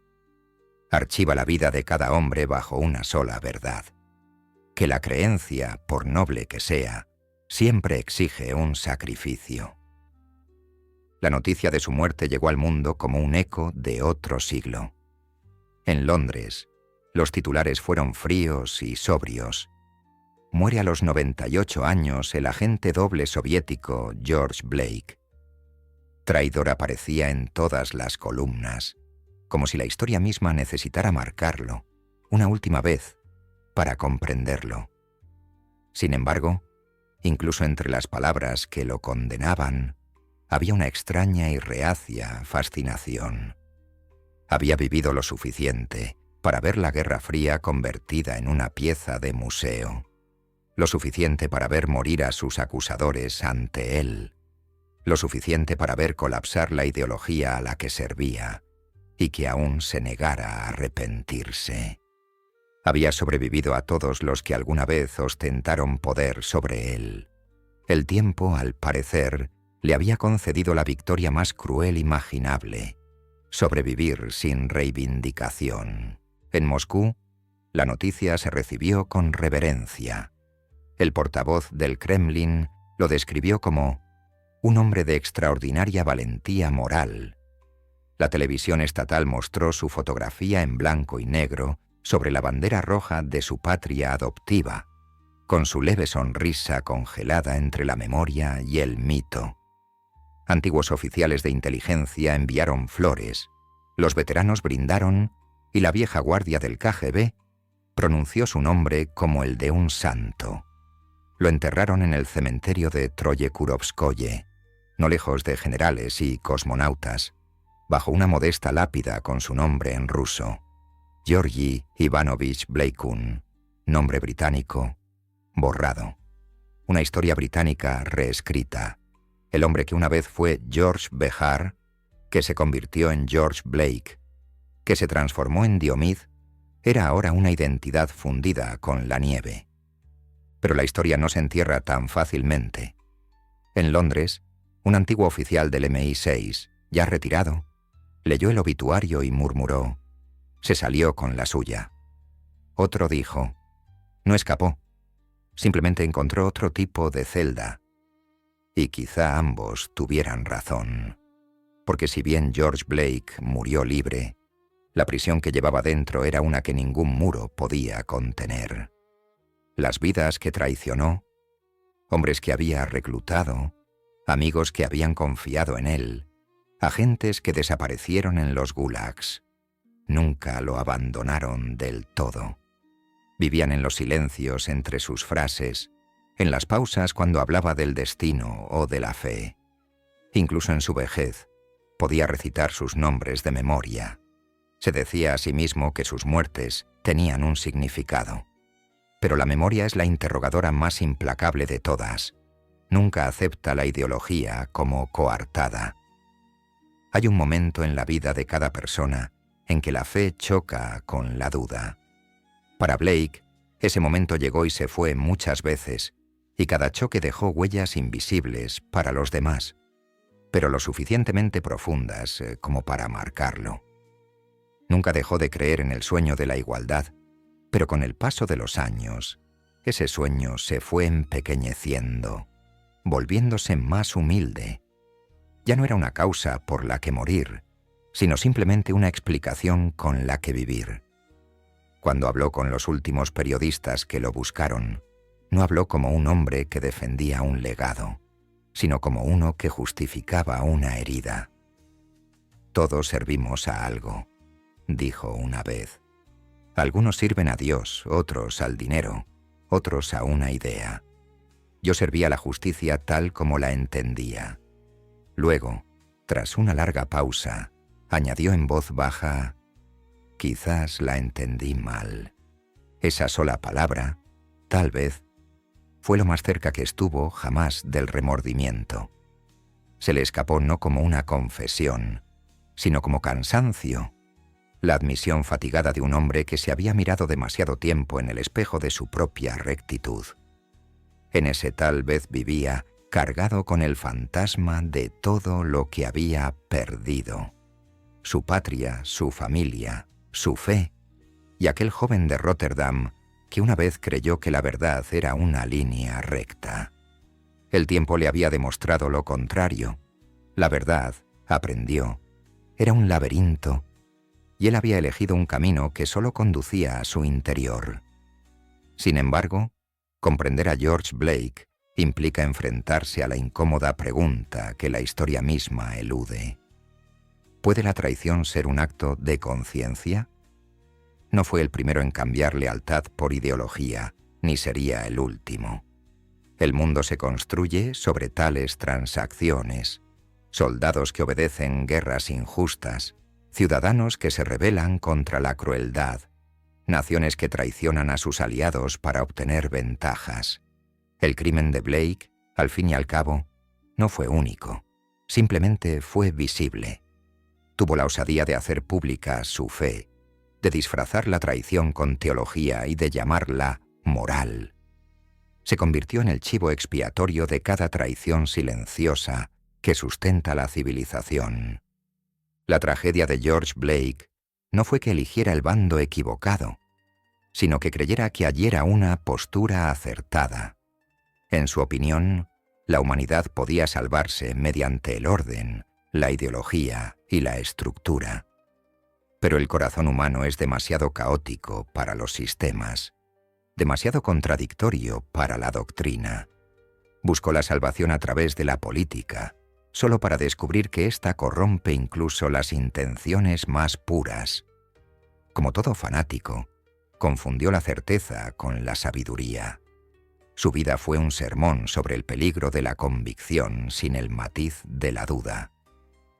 Archiva la vida de cada hombre bajo una sola verdad: que la creencia, por noble que sea, siempre exige un sacrificio. La noticia de su muerte llegó al mundo como un eco de otro siglo. En Londres, los titulares fueron fríos y sobrios. Muere a los 98 años el agente doble soviético George Blake. Traidor aparecía en todas las columnas, como si la historia misma necesitara marcarlo, una última vez, para comprenderlo. Sin embargo, incluso entre las palabras que lo condenaban, había una extraña y reacia fascinación. Había vivido lo suficiente para ver la Guerra Fría convertida en una pieza de museo. Lo suficiente para ver morir a sus acusadores ante él. Lo suficiente para ver colapsar la ideología a la que servía y que aún se negara a arrepentirse. Había sobrevivido a todos los que alguna vez ostentaron poder sobre él. El tiempo, al parecer, le había concedido la victoria más cruel imaginable: sobrevivir sin reivindicación. En Moscú, la noticia se recibió con reverencia. El portavoz del Kremlin lo describió como un hombre de extraordinaria valentía moral. La televisión estatal mostró su fotografía en blanco y negro sobre la bandera roja de su patria adoptiva, con su leve sonrisa congelada entre la memoria y el mito. Antiguos oficiales de inteligencia enviaron flores, los veteranos brindaron y la vieja guardia del KGB pronunció su nombre como el de un santo. Lo enterraron en el cementerio de Troyekurovskoye, no lejos de generales y cosmonautas, bajo una modesta lápida con su nombre en ruso, Georgi Ivanovich Bleykun, nombre británico, borrado. Una historia británica reescrita. El hombre que una vez fue George Behar, que se convirtió en George Blake, que se transformó en Diomid, era ahora una identidad fundida con la nieve. Pero la historia no se entierra tan fácilmente. En Londres, un antiguo oficial del MI6, ya retirado, leyó el obituario y murmuró: se salió con la suya. Otro dijo: no escapó, simplemente encontró otro tipo de celda. Y quizá ambos tuvieran razón, porque si bien George Blake murió libre, la prisión que llevaba dentro era una que ningún muro podía contener. Las vidas que traicionó, hombres que había reclutado, amigos que habían confiado en él, agentes que desaparecieron en los gulags, nunca lo abandonaron del todo. Vivían en los silencios entre sus frases, en las pausas cuando hablaba del destino o de la fe. Incluso en su vejez, podía recitar sus nombres de memoria. Se decía a sí mismo que sus muertes tenían un significado. Pero la memoria es la interrogadora más implacable de todas. Nunca acepta la ideología como coartada. Hay un momento en la vida de cada persona en que la fe choca con la duda. Para Blake, ese momento llegó y se fue muchas veces, y cada choque dejó huellas invisibles para los demás, pero lo suficientemente profundas como para marcarlo. Nunca dejó de creer en el sueño de la igualdad, pero con el paso de los años, ese sueño se fue empequeñeciendo, volviéndose más humilde. Ya no era una causa por la que morir, sino simplemente una explicación con la que vivir. Cuando habló con los últimos periodistas que lo buscaron, no habló como un hombre que defendía un legado, sino como uno que justificaba una herida. Todos servimos a algo, dijo una vez. Algunos sirven a Dios, otros al dinero, otros a una idea. Yo servía a la justicia tal como la entendía. Luego, tras una larga pausa, añadió en voz baja: quizás la entendí mal. Esa sola palabra, tal vez, fue lo más cerca que estuvo jamás del remordimiento. Se le escapó no como una confesión, sino como cansancio, la admisión fatigada de un hombre que se había mirado demasiado tiempo en el espejo de su propia rectitud. En ese tal vez vivía cargado con el fantasma de todo lo que había perdido: su patria, su familia, su fe, y aquel joven de Rotterdam que una vez creyó que la verdad era una línea recta. El tiempo le había demostrado lo contrario. La verdad, aprendió, era un laberinto, y él había elegido un camino que solo conducía a su interior. Sin embargo, comprender a George Blake implica enfrentarse a la incómoda pregunta que la historia misma elude. ¿Puede la traición ser un acto de conciencia? No fue el primero en cambiar lealtad por ideología, ni sería el último. El mundo se construye sobre tales transacciones: soldados que obedecen guerras injustas, ciudadanos que se rebelan contra la crueldad, naciones que traicionan a sus aliados para obtener ventajas. El crimen de Blake, al fin y al cabo, no fue único, simplemente fue visible. Tuvo la osadía de hacer pública su fe, de disfrazar la traición con teología y de llamarla moral. Se convirtió en el chivo expiatorio de cada traición silenciosa que sustenta la civilización. La tragedia de George Blake no fue que eligiera el bando equivocado, sino que creyera que allí era una postura acertada. En su opinión, la humanidad podía salvarse mediante el orden, la ideología y la estructura. Pero el corazón humano es demasiado caótico para los sistemas. demasiado contradictorio para la doctrina. Buscó la salvación a través de la política, solo para descubrir que ésta corrompe incluso las intenciones más puras. Como todo fanático, confundió la certeza con la sabiduría. Su vida fue un sermón sobre el peligro de la convicción sin el matiz de la duda.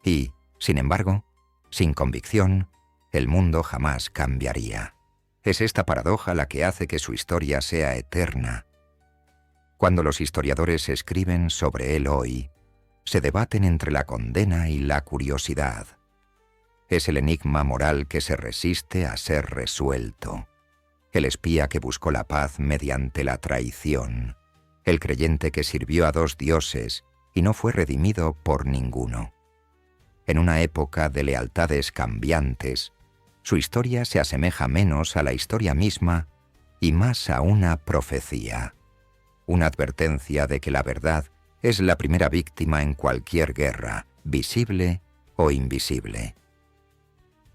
Y, sin embargo, sin convicción, el mundo jamás cambiaría. Es esta paradoja la que hace que su historia sea eterna. Cuando los historiadores escriben sobre él hoy, se debaten entre la condena y la curiosidad. Es el enigma moral que se resiste a ser resuelto. El espía que buscó la paz mediante la traición. El creyente que sirvió a dos dioses y no fue redimido por ninguno. En una época de lealtades cambiantes, su historia se asemeja menos a la historia misma y más a una profecía. Una advertencia de que la verdad es la primera víctima en cualquier guerra, visible o invisible.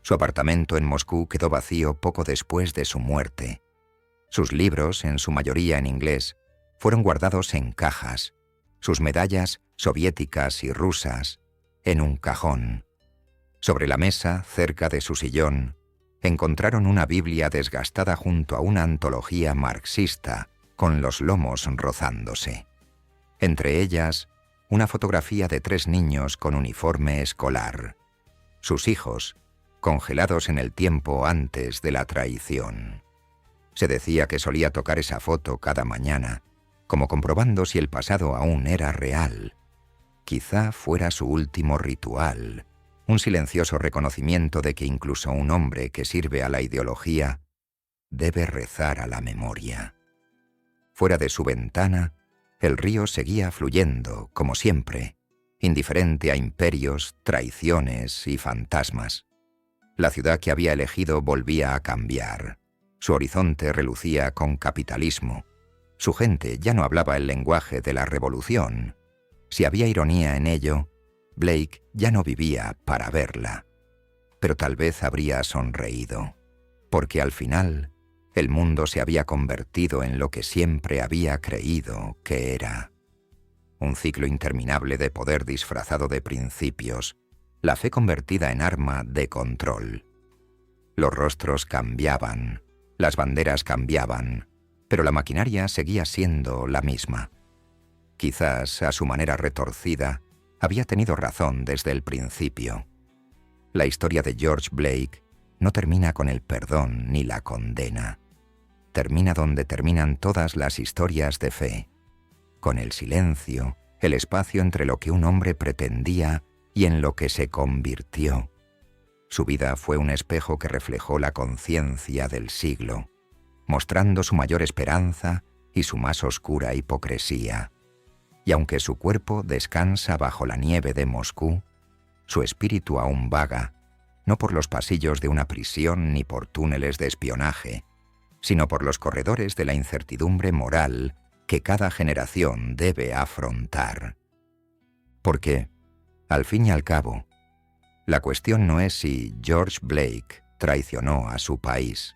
Su apartamento en Moscú quedó vacío poco después de su muerte. Sus libros, en su mayoría en inglés, fueron guardados en cajas, sus medallas soviéticas y rusas en un cajón. Sobre la mesa, cerca de su sillón, encontraron una Biblia desgastada junto a una antología marxista, con los lomos rozándose. Entre ellas, una fotografía de 3 niños con uniforme escolar. Sus hijos, congelados en el tiempo antes de la traición. Se decía que solía tocar esa foto cada mañana, como comprobando si el pasado aún era real. Quizá fuera su último ritual, un silencioso reconocimiento de que incluso un hombre que sirve a la ideología debe rezar a la memoria. Fuera de su ventana, el río seguía fluyendo, como siempre, indiferente a imperios, traiciones y fantasmas. La ciudad que había elegido volvía a cambiar. Su horizonte relucía con capitalismo. Su gente ya no hablaba el lenguaje de la revolución. Si había ironía en ello, Blake ya no vivía para verla. Pero tal vez habría sonreído, porque al final el mundo se había convertido en lo que siempre había creído que era. Un ciclo interminable de poder disfrazado de principios, la fe convertida en arma de control. Los rostros cambiaban, las banderas cambiaban, pero la maquinaria seguía siendo la misma. Quizás, a su manera retorcida, había tenido razón desde el principio. La historia de George Blake no termina con el perdón ni la condena. Termina donde terminan todas las historias de fe, con el silencio, el espacio entre lo que un hombre pretendía y en lo que se convirtió. Su vida fue un espejo que reflejó la conciencia del siglo, mostrando su mayor esperanza y su más oscura hipocresía. Y aunque su cuerpo descansa bajo la nieve de Moscú, su espíritu aún vaga, no por los pasillos de una prisión ni por túneles de espionaje, sino por los corredores de la incertidumbre moral que cada generación debe afrontar. Porque, al fin y al cabo, la cuestión no es si George Blake traicionó a su país.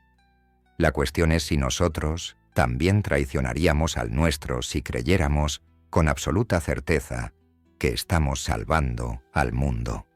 La cuestión es si nosotros también traicionaríamos al nuestro si creyéramos con absoluta certeza que estamos salvando al mundo.